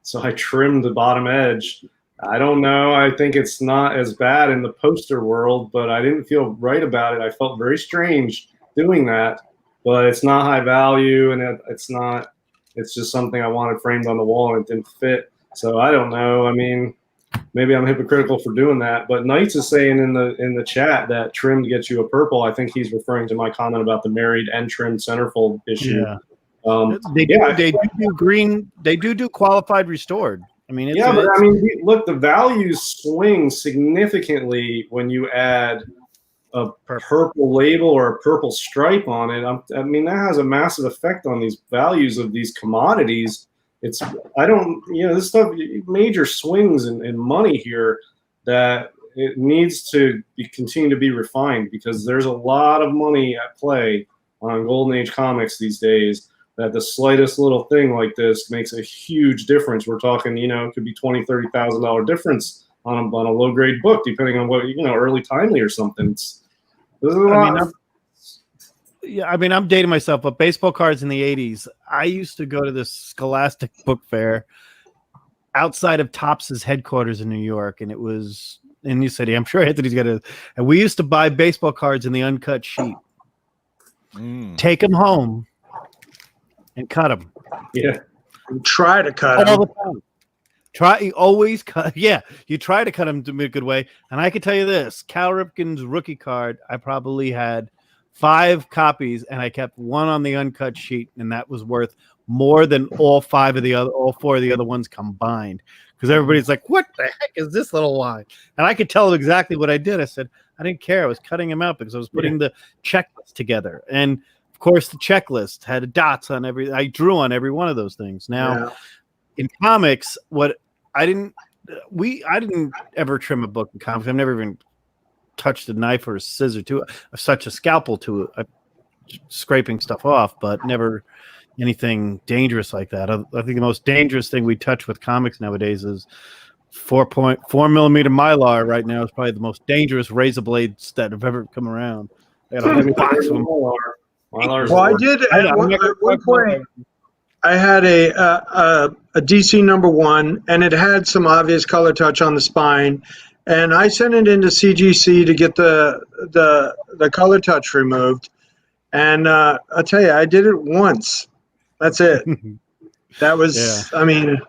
so I trimmed the bottom edge. I don't know. I think it's not as bad in the poster world, but I didn't feel right about it. I felt very strange doing that, but it's not high value, and it's just something I wanted framed on the wall, and it didn't fit. So I don't know. I mean, maybe I'm hypocritical for doing that, but Knights is saying in the chat that trimmed gets you a purple. I think he's referring to my comment about the married and trimmed centerfold issue. Yeah. They do green. They do qualified restored. I mean, look, the values swing significantly when you add a purple label or a purple stripe on it. I mean, that has a massive effect on these values of these commodities. This stuff, major swings in money here that it needs to continue to be refined, because there's a lot of money at play on Golden Age comics these days, that the slightest little thing like this makes a huge difference. We're talking, it could be $20,000, $30,000 difference on a low grade book, depending on what, early timely or something. I'm dating myself, but baseball cards in the 80s, I used to go to this Scholastic book fair outside of Topps' headquarters in New York, and it was in New City. I'm sure Anthony's got it. And we used to buy baseball cards in the uncut sheet, take them home, and cut them. Yeah, try to cut them. All the time. always cut. Yeah, you try to cut them to a good way. And I can tell you this: Cal Ripken's rookie card, I probably had 5 copies, and I kept one on the uncut sheet, and that was worth more than all 4 of the other ones combined. Because everybody's like, "What the heck is this little line?" And I could tell them exactly what I did. I said I didn't care. I was cutting them out because I was putting the checklist together, and of course, the checklist had dots on every. I drew on every one of those things. Now, in comics, what I didn't ever trim a book in comics. I've never even touched a knife or a scissor to it, such a scalpel to it, scraping stuff off, but never anything dangerous like that. I think the most dangerous thing we touch with comics nowadays is 4.4 millimeter Mylar. Right now is probably the most dangerous razor blades that have ever come around. I got a whole box of them. Well, I did at one point. I had a DC #1, and it had some obvious color touch on the spine, and I sent it into CGC to get the color touch removed. And I'll tell you, I did it once. That's it. That was, I mean,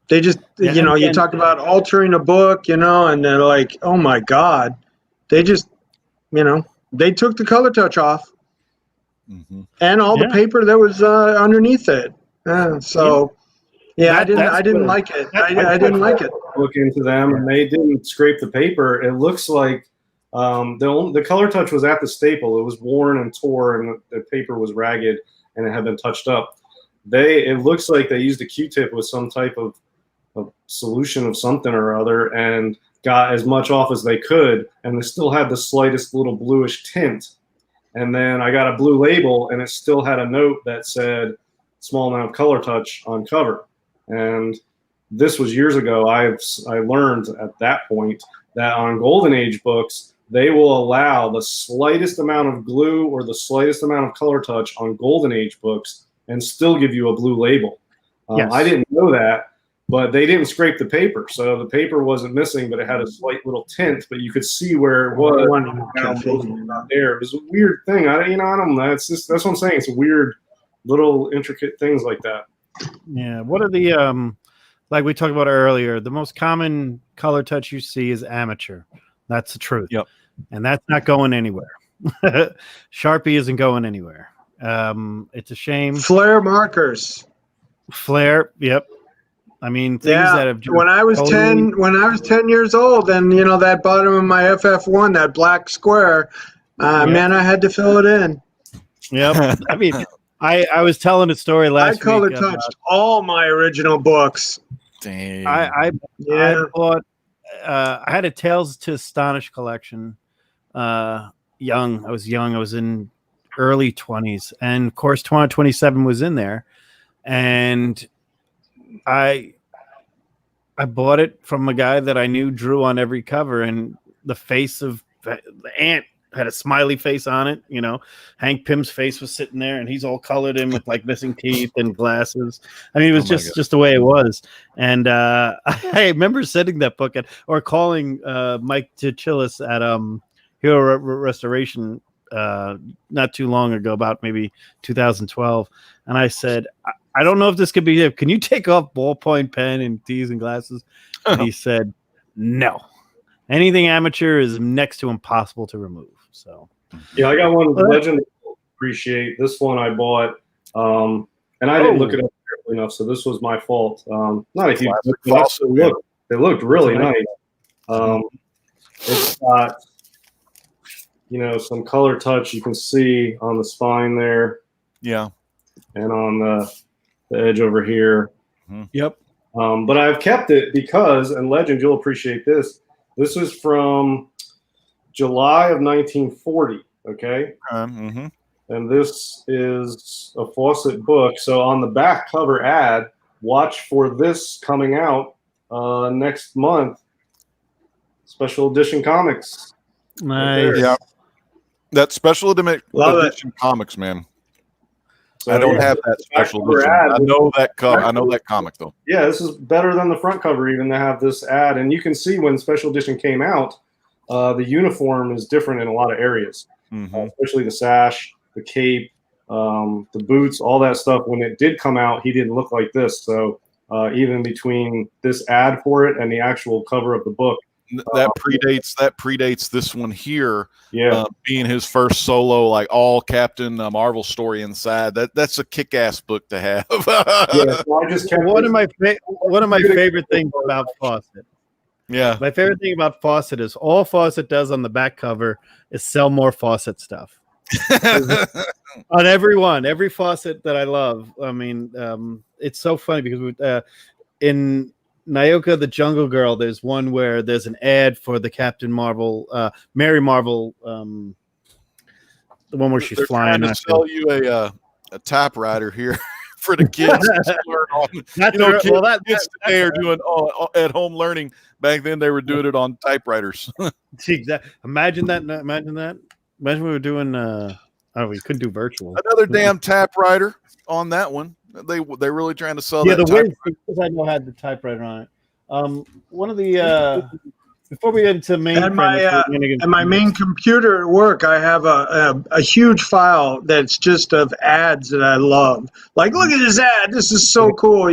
they just, you talk about altering a book, and they're like, oh my God, they just, they took the color touch off. And all the paper that was underneath it. I didn't like it. I didn't like it. Look into them, and they didn't scrape the paper. It looks like the color touch was at the staple. It was worn and tore, and the paper was ragged, and it had been touched up. It looks like they used a Q-tip with some type of solution of something or other, and got as much off as they could, and they still had the slightest little bluish tint. And then I got a blue label, and it still had a note that said small amount of color touch on cover. And this was years ago. I learned at that point that on Golden Age books, they will allow the slightest amount of glue or the slightest amount of color touch on Golden Age books and still give you a blue label. I didn't know that, but they didn't scrape the paper. So the paper wasn't missing, but it had a slight little tint, but you could see where it was. Not there. It was a weird thing. I don't know. That's what I'm saying. It's weird little intricate things like that. Yeah. What are the, like we talked about earlier, the most common color touch you see is amateur. That's the truth. Yep. And that's not going anywhere. Sharpie isn't going anywhere. It's a shame. Flare markers. Flare. Yep. I mean, things that have. When I was 10 years old, and that bottom of my FF1, that black square, man, I had to fill it in. Yep. I mean, I was telling a story last week. I color touched all my original books. Dang. I bought. I had a Tales to Astonish collection. I was young. I was in early 20s, and of course, 27 was in there, and I bought it from a guy that I knew drew on every cover, and the face of the ant had a smiley face on it. Hank Pym's face was sitting there, and he's all colored in with like missing teeth and glasses. I mean, it was just the way it was. And I remember sending that book or calling Mike Tichillis at Hero Restoration not too long ago, about maybe 2012, and I said, I don't know if this could be it. Can you take off ballpoint pen and tees and glasses? And he said, no. Anything amateur is next to impossible to remove. So, yeah, I got one Legend. Appreciate this one I bought, and I didn't look it up carefully enough, so this was my fault. Not a huge book. It looked really nice. It's got some color touch you can see on the spine there. Yeah, and on the edge over here. Yep. But I've kept it because, and Legend, you'll appreciate this. This is from July of 1940. Okay. And this is a Fawcett book. So on the back cover ad, watch for this coming out next month. Special edition comics. Nice. Yeah. That special edition comics, man. So, I don't have that special edition. I know that cover. I know that comic though. Yeah, this is better than the front cover even to have this ad, and you can see when special edition came out, the uniform is different in a lot of areas, especially the sash, the cape, the boots, all that stuff. When it did come out, he didn't look like this. So even between this ad for it and the actual cover of the book. That predates this one here. Yeah, being his first solo, like all Captain Marvel story inside. That's a kick-ass book to have. yeah. So I just kept one of my favorite things about Fawcett. Yeah, My favorite thing about Fawcett is all Fawcett does on the back cover is sell more Fawcett stuff. On every Fawcett that I love. I mean, it's so funny because in Naoka the Jungle Girl, there's one where there's an ad for the Captain Marvel, Mary Marvel, the one where she's flying. Trying to sell you a typewriter here for the kids to learn on. Kids today are doing at home learning. Back then, they were doing it on typewriters. Exactly. Imagine that. Imagine we were doing. We couldn't do virtual. Another damn typewriter on that one. They're really trying to sell. Yeah, that the Wiz, because I know had the typewriter on it. One of the before we get into mainframe, and my main computer at work, I have a huge file that's just of ads that I love. Like, look at this ad. This is so cool.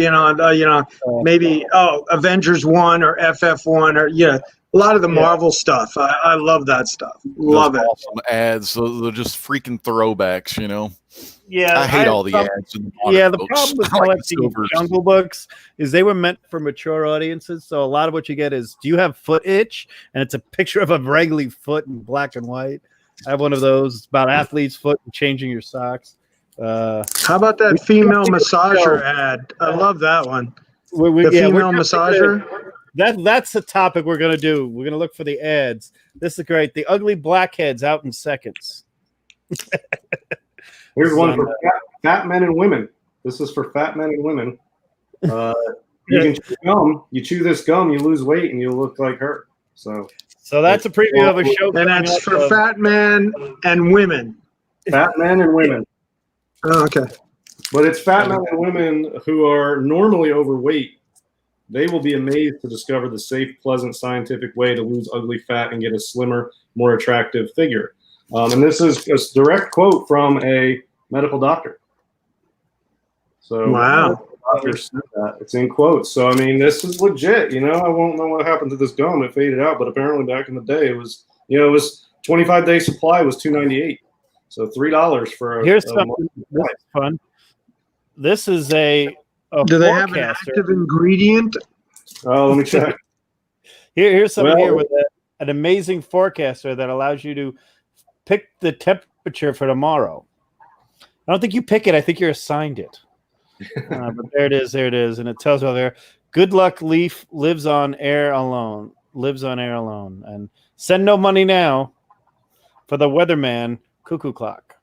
Maybe Avengers 1 or FF1 or a lot of the Marvel stuff. I love that stuff. Love it. Awesome ads. They're just freaking throwbacks. Yeah, I hate all the ads. The problem with collecting Jungle Books is they were meant for mature audiences. So a lot of what you get is, do you have foot itch? And it's a picture of a wriggly foot in black and white. I have one of those. It's about athlete's foot and changing your socks. How about that female massager ad? I love that one. The female massager. That's the topic we're going to do. We're going to look for the ads. This is great. The ugly blackheads out in seconds. Here's one for fat men and women. This is for fat men and women. You can chew gum. You chew this gum, you lose weight, and you look like her. So that's a preview of a show. And that's for fat men and women. Fat men and women. Oh, okay. But it's fat men and women who are normally overweight. They will be amazed to discover the safe, pleasant, scientific way to lose ugly fat and get a slimmer, more attractive figure. And this is a direct quote from a medical doctor. So wow, doctor said that. It's in quotes. So I mean, this is legit. I won't know what happened to this gum. It faded out, but apparently back in the day, it was 25-day supply was $2.98. So $3 for a. Here's something that's fun. This is a do they have an active ingredient? Oh, let me check. Here's something here with an amazing forecaster that allows you to pick the temperature for tomorrow. I don't think you pick it. I think you're assigned it. But there it is. And it tells you there, good luck leaf lives on air alone. And send no money now for the weatherman cuckoo clock.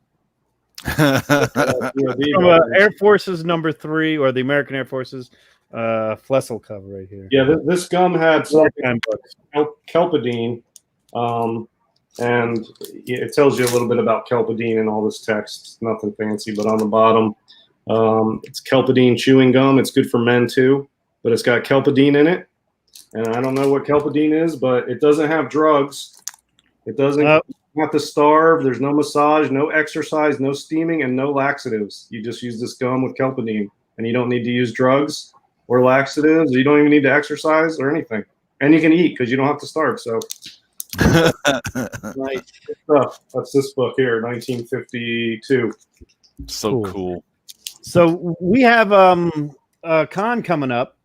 Air Force's number 3, or the American Air Force's Flessel cover right here. Yeah, this gum had something kelpidine. And it tells you a little bit about kelpidine in all this text. Nothing fancy, but on the bottom, it's kelpidine chewing gum. It's good for men too, but it's got kelpidine in it. And I don't know what kelpidine is, but it doesn't have drugs. It doesn't have to starve. There's no massage, no exercise, no steaming, and no laxatives. You just use this gum with kelpidine, and you don't need to use drugs or laxatives. You don't even need to exercise or anything. And you can eat because you don't have to starve. So. Nice stuff. That's this book here, 1952. So cool. So we have a con coming up.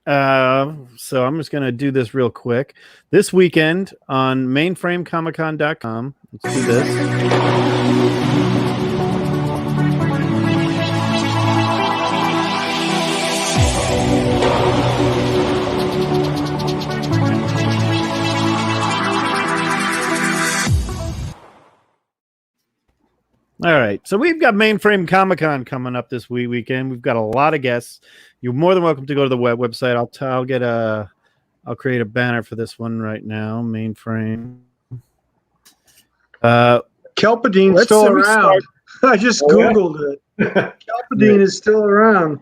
So I'm just going to do this real quick. This weekend on mainframecomiccon.com. Let's do this. All right, so we've got Mainframe Comic Con coming up this weekend. We've got a lot of guests. You're more than welcome to go to the website. I'll create a banner for this one right now. Mainframe. Kelpadine's still around. I just Googled it. Kelpadine is still around.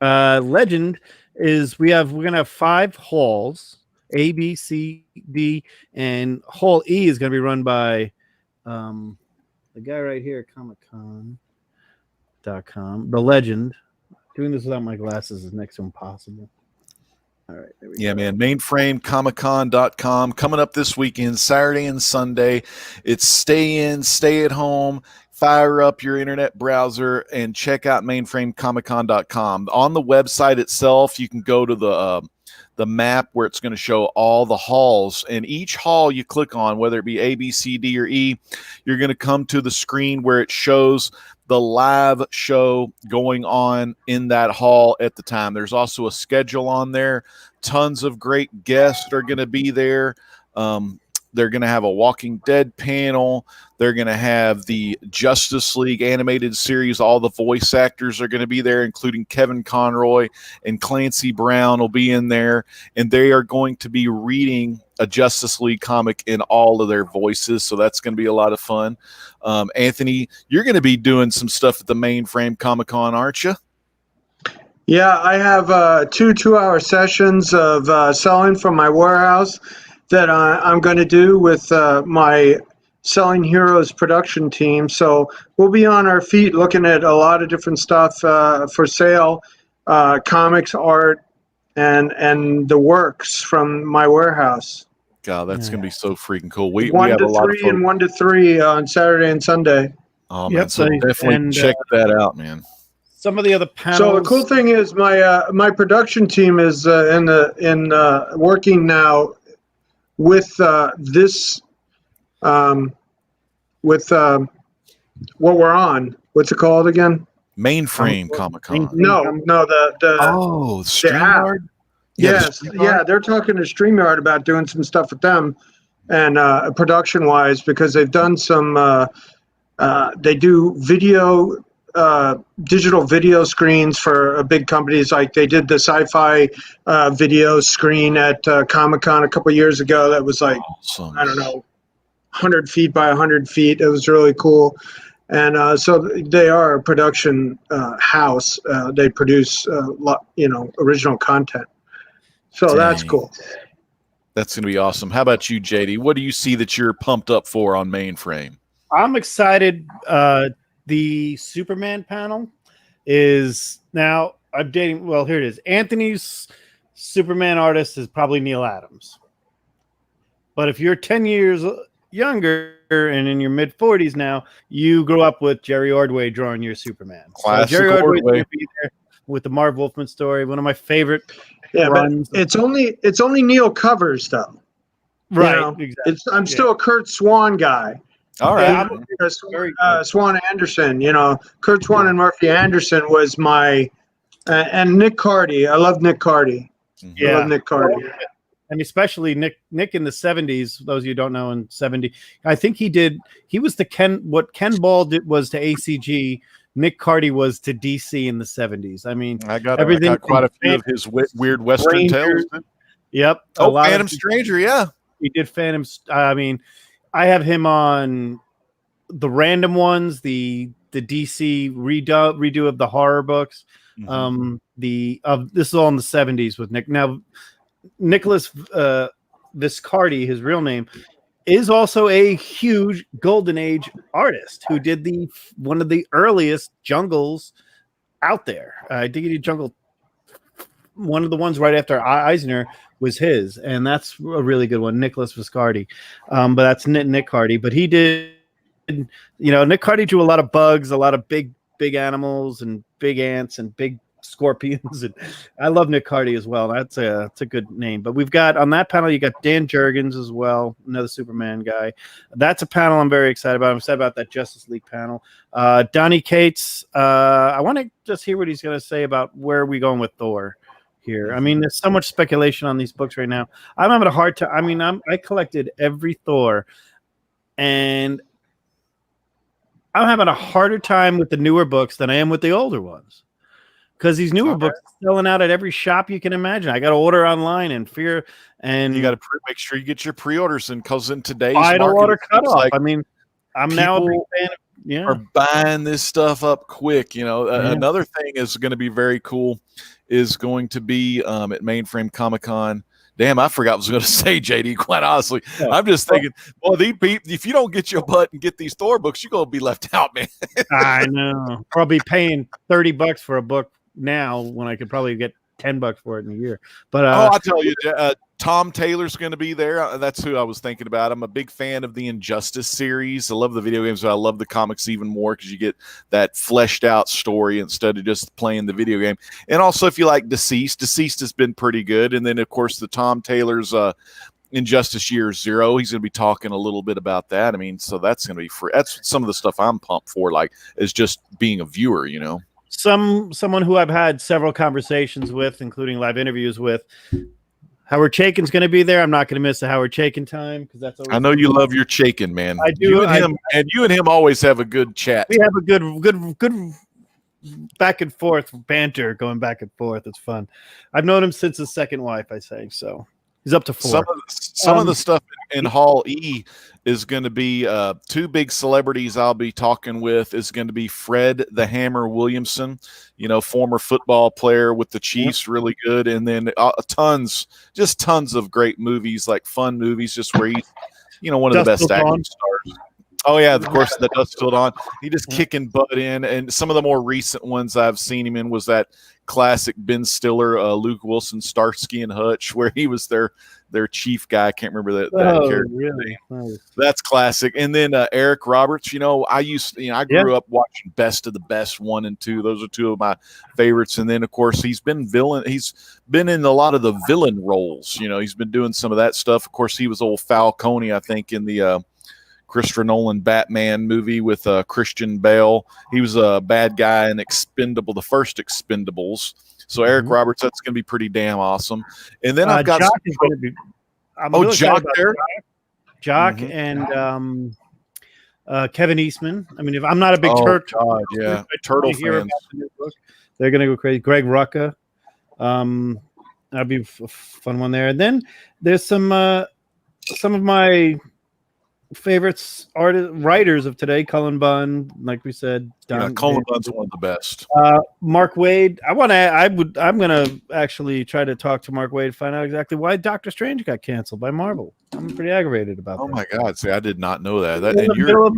Legend is we're gonna have 5 halls, A, B, C, D, and hall E is gonna be run by the guy right here, comiccon.com, the legend. Doing this without my glasses is next to impossible. All right. There we Yeah, go. man. MainframeComicCon.com coming up this weekend, Saturday and Sunday. It's stay in, stay at home. Fire up your internet browser and check out MainframeComicCon.com. On the website itself, you can go to the map where it's going to show all the halls. And each hall you click on, whether it be A, B, C, D, or E, you're going to come to the screen where it shows the live show going on in that hall at the time. There's also a schedule on there. Tons of great guests are going to be there. They're going to have a Walking Dead panel. They're going to have the Justice League animated series. All the voice actors are going to be there, including Kevin Conroy and Clancy Brown will be in there. And they are going to be reading a Justice League comic in all of their voices. So that's going to be a lot of fun. Anthony, you're going to be doing some stuff at the Mainframe Comic Con, aren't you? Yeah, I have two 2-hour sessions of selling from my warehouse that I'm going to do with my Selling Heroes production team. So we'll be on our feet looking at a lot of different stuff for sale, comics, art, and the works from my warehouse. God, that's going to be so freaking cool. We one have to a lot three of and 1 to 3 on Saturday and Sunday. Oh, man. Yep, So definitely check that out, man. Some of the other panels. So the cool thing is my production team is working now with this with what we're on. What's it called again? Mainframe Comic Con. No, the StreamYard? Yes, yeah, they're talking to StreamYard about doing some stuff with them, and production-wise, because they've done some. They do video, digital video screens for big companies. Like they did the sci-fi video screen at Comic-Con a couple years ago. That was like Awesome. I don't know, 100 feet by 100 feet. It was really cool. And so they are a production house. They produce, original content. So that's cool. That's going to be awesome. How about you, JD? What do you see that you're pumped up for on Mainframe? I'm excited. The Superman panel is now updating. Well, here it is. Anthony's Superman artist is probably Neil Adams. But if you're 10 years younger and in your mid 40s now, you grew up with Jerry Ordway drawing your Superman. Classic so Jerry Ordway's Ordway. going to be there with the Marv Wolfman story, one of my favorite Yeah, runs. but it's only Neil covers though. Right, You know, exactly. I'm still a Kurt Swan guy. All right. Swan Anderson. Kurt Swan and Murphy Anderson was my and Nick Cardy. I love Nick Cardy. Yeah. I love Nick Cardy. And especially Nick in the 70s, those of you who don't know, in 70, I think he was what Ken Ball was to ACG, Nick Cardy was to DC in the 70s. I mean, I got quite a few of his weird Western Rangers. tales. Yep. Phantom Stranger, yeah. He did Phantom. I mean, I have him on the random ones, the DC redo of the horror books. Mm-hmm. This is all in the 70s with Nick. Now, Nicholas Viscardi, his real name, is also a huge Golden Age artist who did one of the earliest Jungles out there. I think he did Jungle. One of the ones right after Eisner was his, and that's a really good one, Nicholas Viscardi. But that's Nick Cardy. But he did, Nick Cardy drew a lot of bugs, a lot of big animals, and big ants, and big scorpions. And I love Nick Cardy as well. That's a good name. But we've got on that panel, you got Dan Jurgens as well, another Superman guy. That's a panel I'm very excited about. I'm excited about that Justice League panel. Donnie Cates. I want to just hear what he's going to say about where are we going with Thor here. I mean, there's so much speculation on these books right now. I'm having a hard time. I mean, I collected every Thor, and I'm having a harder time with the newer books than I am with the older ones. Because these newer books are selling out at every shop you can imagine. I got to order online and fear, and you got to make sure you get your pre-orders in, because in today's final market, order cutoff. Like I mean, I'm now a big fan of, are buying this stuff up quick. Another thing is going to be very cool is going to be at Mainframe Comic Con. Damn, I forgot what I was going to say, JD, quite honestly. Yeah. I'm just thinking, if you don't get your butt and get these Thor books, you're going to be left out, man. I know. Probably paying $30 for a book now when I could probably get $10 for it in a year. But I'll tell you, Tom Taylor's going to be there. That's who I was thinking about. I'm a big fan of the Injustice series. I love the video games, but I love the comics even more because you get that fleshed out story instead of just playing the video game. And also, if you like Deceased has been pretty good. And then, of course, the Tom Taylor's Injustice Year Zero. He's going to be talking a little bit about that. I mean, so that's going to be free. That's some of the stuff I'm pumped for, like, is just being a viewer, you know. Someone who I've had several conversations with, including live interviews with, Howard Chaykin's going to be there. I'm not going to miss the Howard Chaykin time because that's always. I know you love your Chaykin, man. I do. You and him always have a good chat. We have a good back and forth banter going back and forth. It's fun. I've known him since his second wife, I say. So he's up to 4. Some of the stuff in Hall E is going to be 2 big celebrities I'll be talking with. Is going to be Fred the Hammer Williamson, you know, former football player with the Chiefs, really good. And then tons of great movies, like fun movies, just where he's, you know, one of the best acting stars. Oh yeah, of course, the Dust Till Dawn. He just kicking butt in, and some of the more recent ones I've seen him in was that classic Ben Stiller, Luke Wilson, Starsky and Hutch, where he was their chief guy. I can't remember that character. Really? Nice. That's classic. And then Eric Roberts. You know, I grew up watching Best of the Best 1 and 2. Those are 2 of my favorites. And then of course he's been in a lot of the villain roles. You know, he's been doing some of that stuff. Of course, he was old Falcone, I think, in the Christopher Nolan Batman movie with Christian Bale. He was a bad guy in the first Expendables. So Eric Roberts, that's going to be pretty damn awesome. And then I've got Jock there. Jock and Kevin Eastman. I mean, if I'm not a big Turtle fans, they're going to go crazy. Greg Rucka. That'd be a fun one there. And then there's some of my favorites, writers of today. Cullen Bunn, like we said. Cullen Bunn's one of the best. Mark Waid. I'm gonna actually try to talk to Mark Waid, find out exactly why Doctor Strange got canceled by Marvel. I'm pretty aggravated about that. Oh my God! See, I did not know that. You're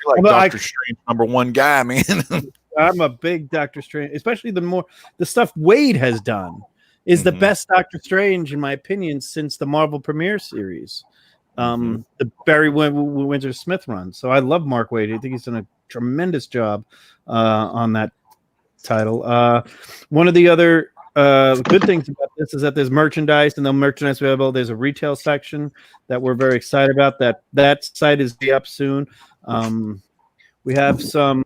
like Doctor Strange #1 guy, man. I'm a big Doctor Strange, especially the stuff Waid has done is the best Doctor Strange in my opinion since the Marvel Premiere series. The Barry Windsor Smith run. So I love Mark Waid. I think he's done a tremendous job on that title. One of the other good things about this is that there's merchandise, and the merchandise available. There's a retail section that we're very excited about. That site is up soon. We have some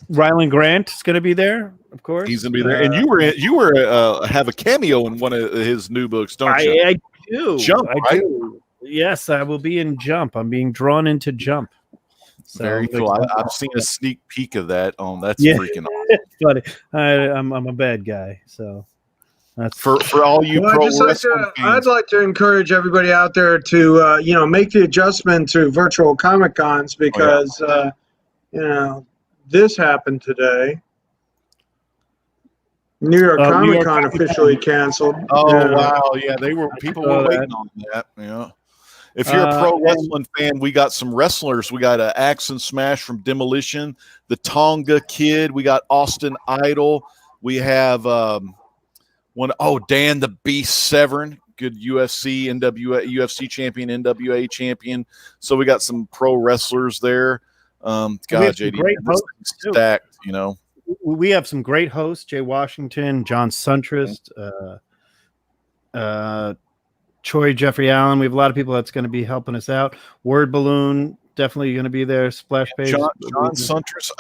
Ryland Grant is going to be there, of course. He's going to be there, and you were have a cameo in one of his new books, don't you? I do. Jump, I do. Yes, I will be in Jump. I'm being drawn into Jump. So very cool. I've seen a sneak peek of that. That's freaking awesome. Funny. I'm a bad guy, so that's for all you pro wrestling I'd fans. like to encourage everybody out there to make the adjustment to virtual Comic Cons because this happened today. New York Comic Con officially canceled. Wow, yeah, people were waiting on that. Yeah. If you're a pro wrestling fan, we got some wrestlers. We got Axe and Smash from Demolition, the Tonga Kid. We got Austin Idol. We have Dan the Beast Severn, good UFC champion, NWA champion. So we got some pro wrestlers there. God, JD, this thing's stacked, you know. We have some great hosts: Jay Washington, John Suntrist, Troy Jeffrey Allen. We have a lot of people that's going to be helping us out. Word Balloon definitely going to be there. Splash Page. John Suntrist.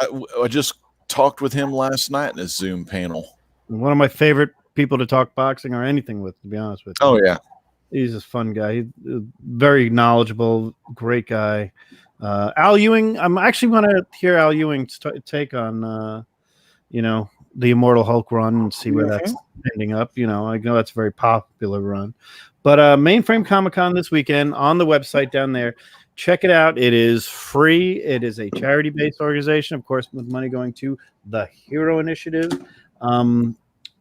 I just talked with him last night in a Zoom panel. One of my favorite people to talk boxing or anything with, to be honest with you. Oh yeah, he's a fun guy. He's very knowledgeable, great guy. Al Ewing. I'm actually want to hear Al Ewing's take on. The Immortal Hulk run and see where that's ending up. I know that's a very popular run. But Mainframe Comic Con this weekend on the website down there. Check it out. It is free. It is a charity-based organization, of course, with money going to the Hero Initiative.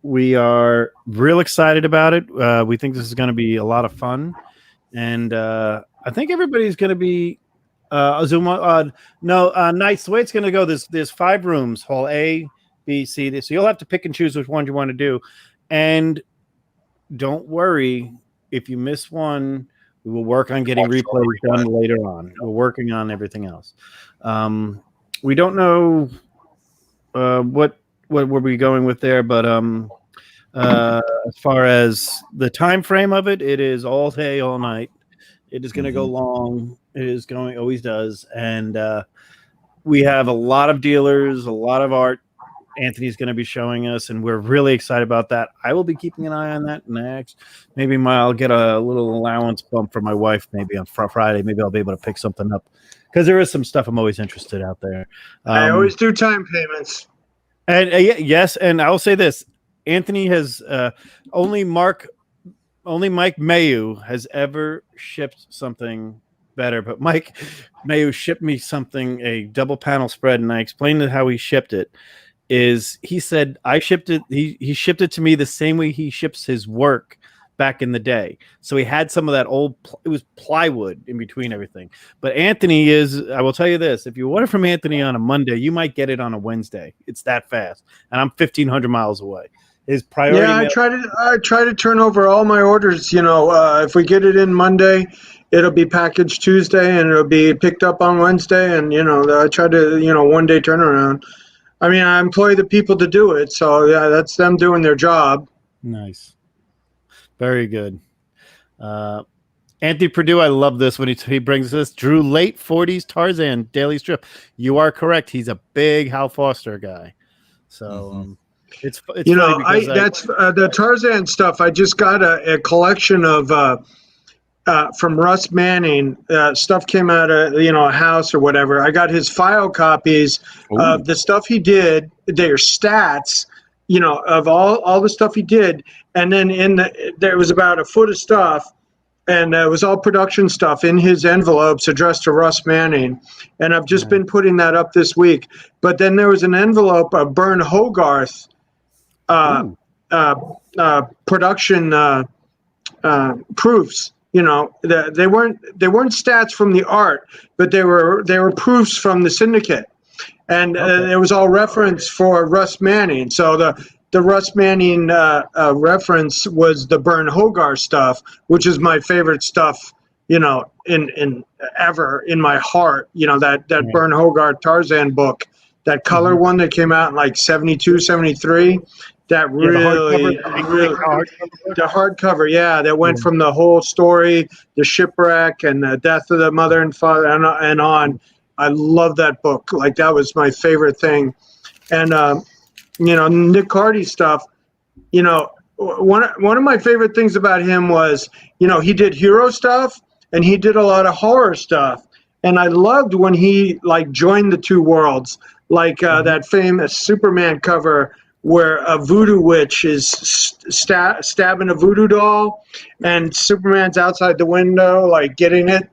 We are real excited about it. We think this is going to be a lot of fun. And I think everybody's going to be Zoom. No, nights. The way it's going to go, there's 5 rooms: Hall A, B, C. So you'll have to pick and choose which one you want to do. And don't worry if you miss one. We will work on getting replays done later on. We're working on everything else. We don't know what we'll be going with there, but as far as the time frame of it, it is all day, all night. It is going to go long. It is going, always does. And we have a lot of dealers, a lot of art. Anthony's going to be showing us, and we're really excited about that. I will be keeping an eye on that next. Maybe I'll get a little allowance bump for my wife maybe on Friday. Maybe I'll be able to pick something up because there is some stuff I'm always interested out there. I always do time payments. And yes, and I'll say this. Anthony has only Mike Mayu has ever shipped something better, but Mike Mayu shipped me something, a double panel spread, and I explained how he shipped it. He said I shipped it. He shipped it to me the same way he ships his work back in the day. So he had some of that old. It was plywood in between everything. But Anthony is. I will tell you this: if you order from Anthony on a Monday, you might get it on a Wednesday. It's that fast, and I'm 1,500 miles away. His priority. Yeah, I try to turn over all my orders. If we get it in Monday, it'll be packaged Tuesday, and it'll be picked up on Wednesday. And I try to 1 day turnaround. I mean, I employ the people to do it, so yeah, that's them doing their job. Nice, very good. Anthony Perdue, I love this when he brings this. Drew late 40s Tarzan daily strip. You are correct. He's a big Hal Foster guy. So it's that's the Tarzan stuff. I just got a collection of from Russ Manning. Stuff came out of a house or whatever. I got his file copies of the stuff he did. Their stats, of all the stuff he did, and then there was about a foot of stuff, and it was all production stuff in his envelopes addressed to Russ Manning. And I've just been putting that up this week. But then there was an envelope of Bern Hogarth production proofs. They weren't stats from the art, but they were proofs from the syndicate, and it was all reference for Russ Manning. So the Russ Manning reference was the Bern Hogarth stuff, which is my favorite stuff, in ever in my heart. That Bern Hogarth Tarzan book, that color one that came out in like 72, 73. That really, the hardcover, that went from the whole story, the shipwreck and the death of the mother and father and on. I love that book. Like, that was my favorite thing. And, Nick Cardy stuff, one of my favorite things about him was, he did hero stuff and he did a lot of horror stuff. And I loved when he joined the two worlds, that famous Superman cover where a voodoo witch is stabbing a voodoo doll, and Superman's outside the window, getting it,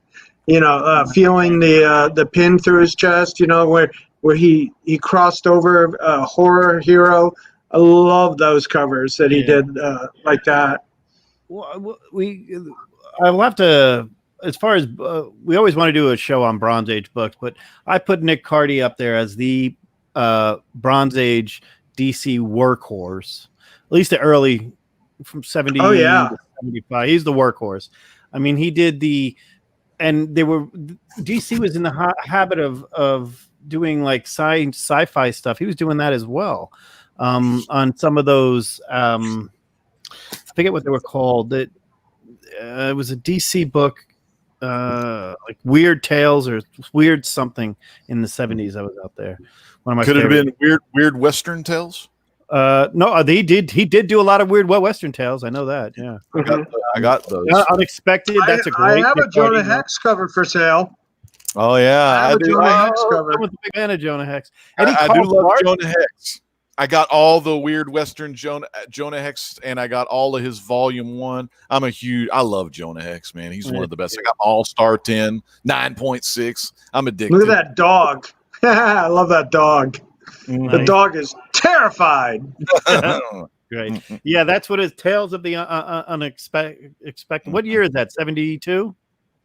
feeling the pin through his chest, where he crossed over a horror hero. I love those covers that he did like that. Well, I will have to, as far as we always want to do a show on Bronze Age books, but I put Nick Cardy up there as the Bronze Age DC workhorse, at least the early from 70 to 75. He's the workhorse. I mean, he did DC was in the habit of doing sci-fi stuff. He was doing that as well on some of those. I forget what they were called. It was a DC book, Weird Tales or Weird something in the 70s. I was out there. One of my could have been weird Western tales. No, he did do a lot of weird Western tales. I know that. Yeah, I got those. Unexpected. That's a great. I have a Jonah Hex cover for sale. Oh yeah, I do. Jonah Hex cover. I'm a big fan of Jonah Hex. I do love Jonah Hex. I got all the weird Western Jonah Hex, and I got all of his volume 1. I love Jonah Hex, man. He's one of the best. I got All-Star 10, 9.6. I'm addicted. Look at that dog. I love that dog. Nice. The dog is terrified. Great. Yeah, that's what his Tales of the Unexpected. What year is that? 72?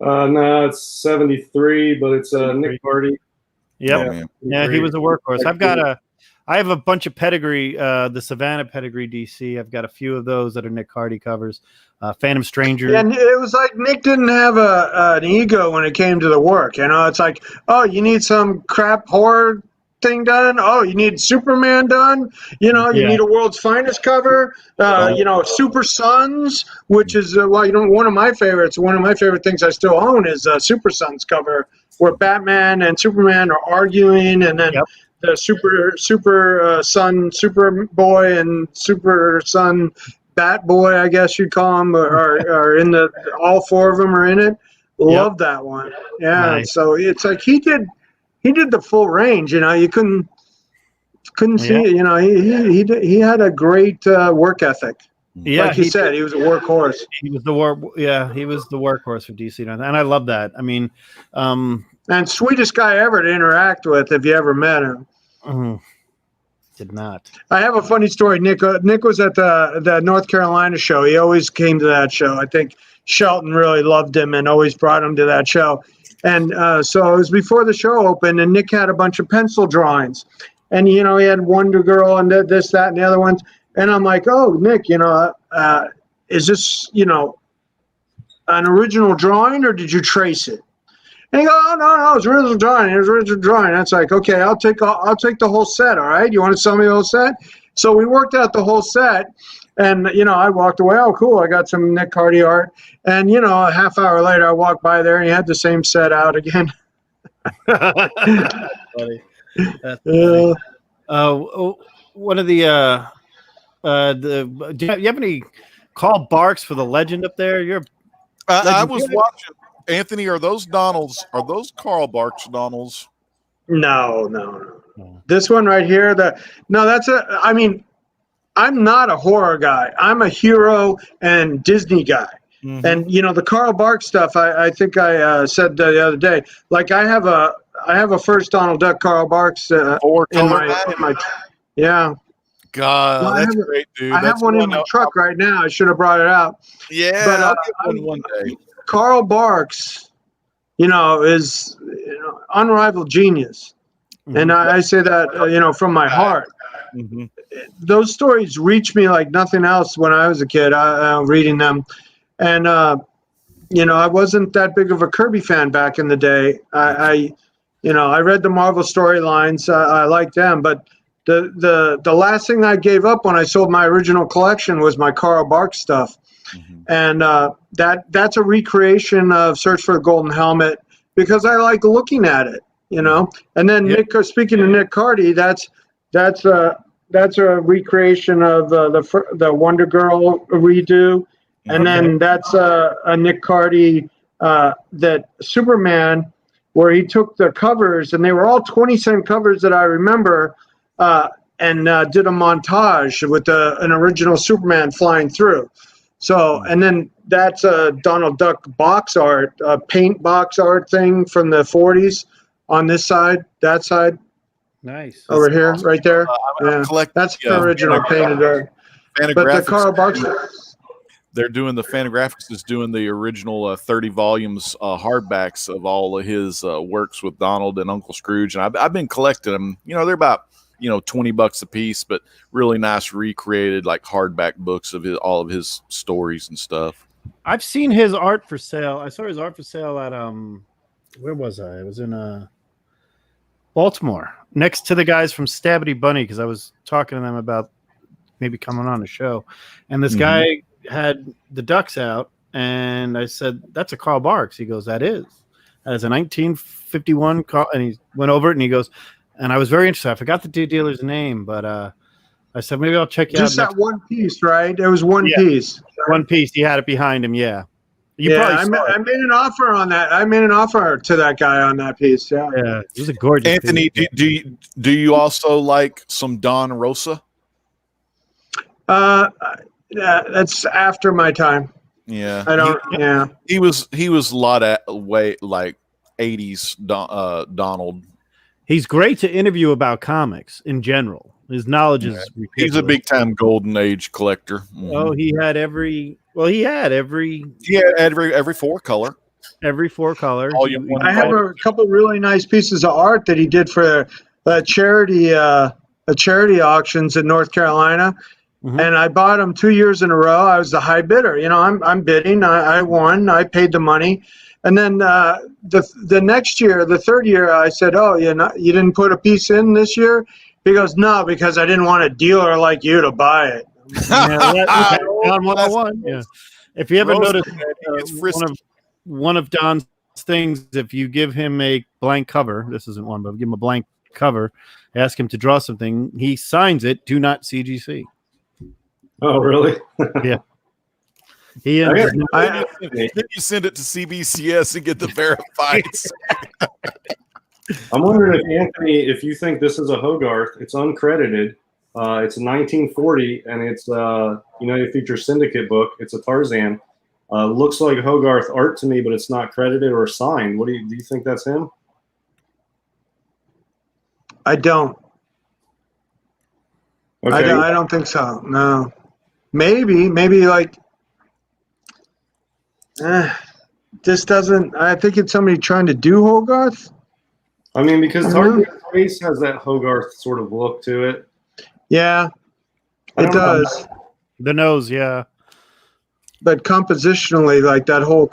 No, it's 73, but it's Nick Hardy. Yep. Yeah, he was a workhorse. I have a bunch of pedigree, the Savannah pedigree DC. I've got a few of those that are Nick Hardy covers. Phantom Stranger. Yeah, and it was like Nick didn't have an ego when it came to the work. You know, it's like, oh, you need some crap horror thing done. Oh, you need Superman done. You know, you need a World's Finest cover. You know, Super Sons, which is one of my favorites. One of my favorite things I still own is Super Sons cover, where Batman and Superman are arguing, and then the Super Son, Superboy, and Super Son Bat Boy, I guess you'd call them, are in the. All four of them are in it. Love that one. Yeah. Nice. So it's like he did the full range. You know, you couldn't see it. You know, he had a great work ethic. Yeah, like you said, he was a workhorse. He was the workhorse for DC, and I love that. I mean, and sweetest guy ever to interact with if you ever met him. Did not. I have a funny story. Nick was at the North Carolina show. He always came to that show. I think Shelton really loved him and always brought him to that show. And so it was before the show opened, and Nick had a bunch of pencil drawings. And, you know, he had Wonder Girl and this, that, and the other ones. And I'm like, oh, Nick, you know, is this, you know, an original drawing, or did you trace it? And he goes, oh, no, it's original drawing. It's original drawing. That's like, okay, I'll take the whole set. All right, you want to sell me the whole set? So we worked out the whole set, and you know, I walked away. Oh, cool! I got some Nick Hardy art, and you know, a half hour later, I walked by there, and he had the same set out again. That's funny. That's funny. One of the do you have any Carl Barks for the Legend up there? I was watching. Anthony, are those Donalds? Are those Carl Barks Donalds? No. This one right here. I mean, I'm not a horror guy. I'm a hero and Disney guy. Mm-hmm. And you know, the Carl Barks stuff. I think I said the other day. Like I have a first Donald Duck Carl Barks in my yeah. God, that's great, dude. I have one in my truck right now. I should have brought it out. Yeah, but I'll get one day. Carl Barks, you know, is unrivaled genius. Mm-hmm. And I say that, you know, from my heart. Mm-hmm. Those stories reached me like nothing else when I was a kid, reading them. And, you know, I wasn't that big of a Kirby fan back in the day. I read the Marvel storylines. I liked them. But the last thing I gave up when I sold my original collection was my Carl Barks stuff. Mm-hmm. And that's a recreation of Search for the Golden Helmet because I like looking at it, you know. And then speaking of Nick Hardy, that's a recreation of the Wonder Girl redo, and then that's a Nick Hardy that Superman, where he took the covers, and they were all 20-cent covers that I remember, and did a montage with an original Superman flying through. So, and then that's a Donald Duck box art, paint box art thing from the 40s on this side, that side. Nice. Over here, awesome. Right there. That's the original painted art. But the Carl Barks. They're doing the Fantagraphics is doing the original 30 volumes hardbacks of all of his works with Donald and Uncle Scrooge, and I've been collecting them. You know, they're about $20 a piece, but really nice recreated like hardback books of all of his stories and stuff. I've seen his art for sale. I saw his art for sale at where was I? It was in Baltimore, next to the guys from Stabbity Bunny, because I was talking to them about maybe coming on the show, and this guy had the ducks out, and I said, "That's a Carl Barks." He goes, "That is. That is a 1951 Carl," and he went over it and he goes. And I was very interested. I forgot the dealer's name, but I said, maybe I'll check you out. Just that one piece, right? It was one piece. One piece. He had it behind him, yeah. I made an offer on that. I made an offer to that guy on that piece, yeah. Yeah, it was a gorgeous Anthony, piece. do you also like some Don Rosa? That's after my time. Yeah. I don't, He was a lot of way, like 80s Donald. He's great to interview about comics in general. His knowledge is ridiculous. He's a big time golden age collector. Oh, he had every 4 color. every 4 color. I have a couple of really nice pieces of art that he did for charity auctions in North Carolina. Mm-hmm. And I bought them 2 years in a row. I was the high bidder. I'm bidding. I won. I paid the money. And then the next year, the third year, I said, "Oh, you didn't put a piece in this year?" He goes, "No, because I didn't want a dealer like you to buy it." Don 101. Yeah. If you haven't noticed, one of Don's things, if you give him a blank cover, this isn't one, but give him a blank cover, ask him to draw something, he signs it, "Do not CGC." Oh, really? Yeah. Then you send it to CBCS and get the verified. I'm wondering if Anthony, if you think this is a Hogarth, it's uncredited. It's a 1940, and it's United Feature Syndicate book. It's a Tarzan. Looks like Hogarth art to me, but it's not credited or signed. What do you think that's him? I don't. Okay. I don't think so. No. Maybe like this doesn't. I think it's somebody trying to do Hogarth. I mean, because Tarzan's face has that Hogarth sort of look to it. Yeah, it does. The nose, yeah. But compositionally, like that whole.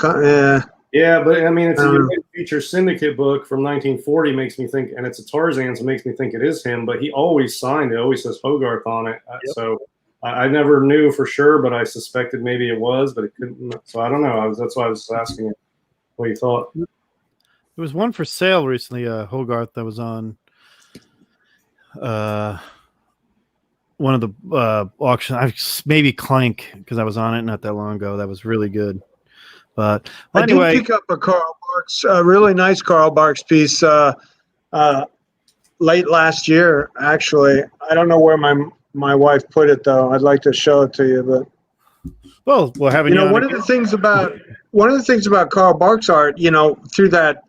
Yeah, but I mean, it's a United Feature Syndicate book from 1940. Makes me think, and it's a Tarzan, so it makes me think it is him. But he always signed it. Always says Hogarth on it. Yep. So I never knew for sure, but I suspected maybe it was, but it couldn't. So I don't know. That's why I was asking you what you thought. There was one for sale recently, Hogarth, that was on one of the auctions. Maybe Clank, because I was on it not that long ago. That was really good. But anyway, I did pick up a Karl Barks, a really nice Karl Barks piece late last year. Actually, I don't know where my wife put it though. I'd like to show it to you, but we're having one of the things about Karl Barks art, through that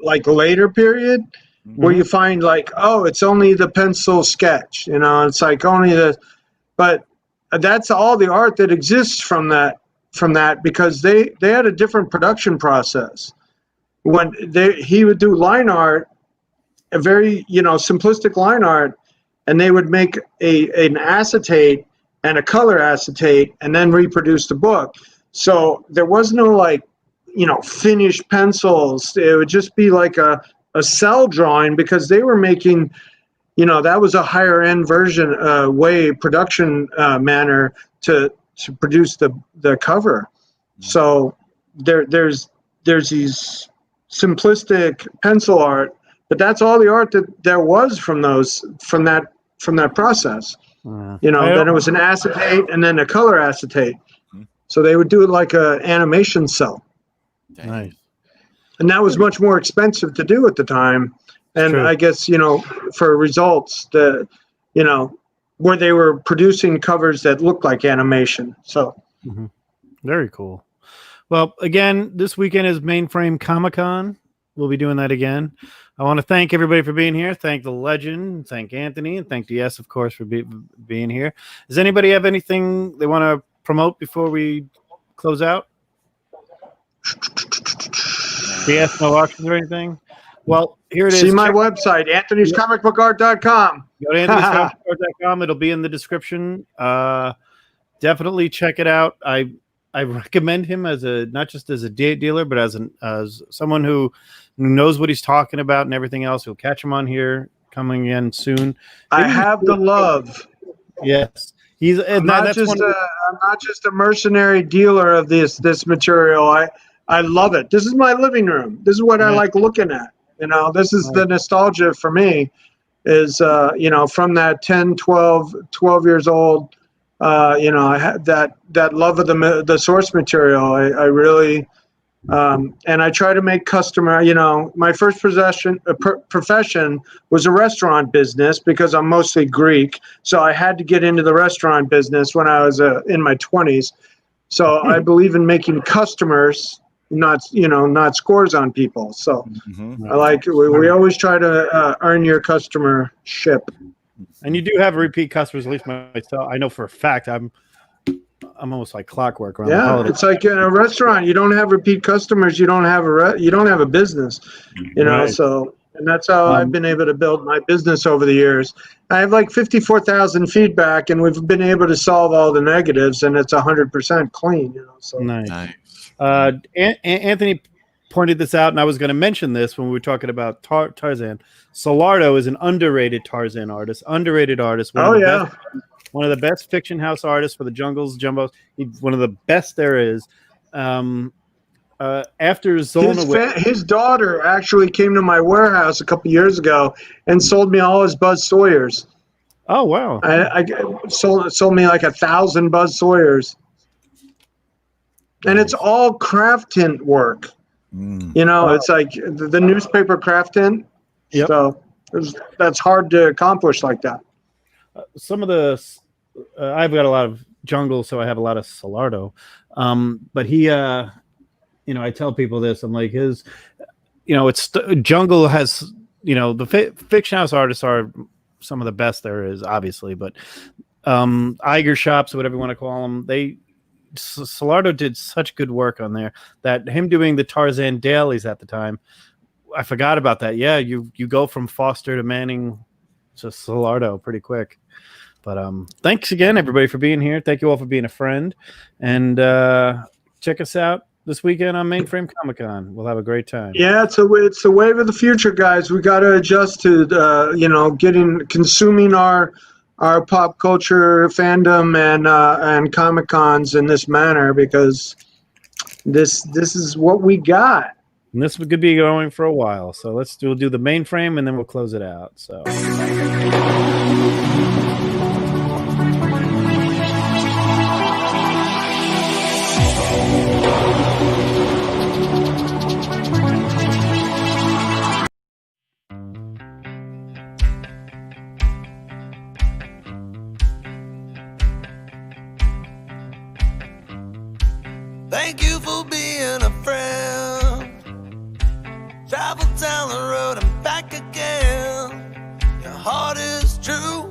like later period where you find like, oh, it's only the pencil sketch, it's like only but that's all the art that exists from that because they had a different production process. When he would do line art, a very simplistic line art, and they would make an acetate and a color acetate and then reproduce the book. So there was no finished pencils. It would just be like a cell drawing because they were making, that was a higher end version production manner to produce the cover. So there's these simplistic pencil art, but that's all the art that there was from that process. Then it was an acetate and then a color acetate. So they would do it like a animation cell. Nice. And that was much more expensive to do at the time. And I guess, for results where they were producing covers that looked like animation. So very cool. Well, again, this weekend is Mainframe Comic Con. We'll be doing that again. I want to thank everybody for being here. Thank the legend. Thank Anthony. And thank DS, of course, for being here. Does anybody have anything they want to promote before we close out? DS, no auctions or anything? Well, here it is. See my website, anthonyscomicbookart.com. Go to anthonyscomicbookart.com. It'll be in the description. Definitely check it out. I recommend him as not just as a dealer, but as someone who knows what he's talking about and everything else. We'll catch him on here coming in soon. I have the love. Yes, I'm not just a mercenary dealer of this material. I love it. This is my living room. This is what I like looking at. This is the nostalgia for me. Is from that 10, 12 years old. I had that love of the source material. I really, and I try to make customer, my first profession was a restaurant business because I'm mostly Greek. So I had to get into the restaurant business when I was in my 20s. So I believe in making customers, not scores on people. So we always try to earn your customership. And you do have repeat customers, at least myself. I know for a fact. I'm almost like clockwork around the Yeah, holidays. it's like in a restaurant. You don't have repeat customers. You don't have you don't have a business. You know, Right. so and that's how I've been able to build my business over the years. I have like 54,000 feedback, and we've been able to solve all the negatives, and it's 100% clean. You know, so Nice. Anthony pointed this out, and I was going to mention this when we were talking about Tarzan. Solardo is an underrated Tarzan artist, underrated artist. One of the best fiction house artists for the Jungles, Jumbos. He's one of the best there is. After Zolna, his daughter actually came to my warehouse a couple years ago and sold me all his Buzz Sawyers. Oh wow! I sold me like 1,000 Buzz Sawyers, and it's all craft tint work. You know, it's like the newspaper craft tint. Yep. So that's hard to accomplish like that. Some of the I've got a lot of Jungle, so I have a lot of Solardo. But he, you know, I tell people this. I'm like his, you know, it's Jungle has, you know, the fiction house artists are some of the best there is, obviously, but Iger shops, whatever you want to call them, Solardo did such good work on there that him doing the Tarzan dailies at the time, I forgot about that. Yeah, you go from Foster to Manning to Solardo pretty quick. But thanks again, everybody, for being here. Thank you all for being a friend. And check us out this weekend on Mainframe Comic Con. We'll have a great time. Yeah, it's the wave of the future, guys. We got to adjust to you know, consuming our pop culture fandom and Comic Cons in this manner, because this is what we got. And this could be going for a while. So we'll do the Mainframe and then we'll close it out. So. Thank you for being a friend. Travel down the road and back again. Your heart is true.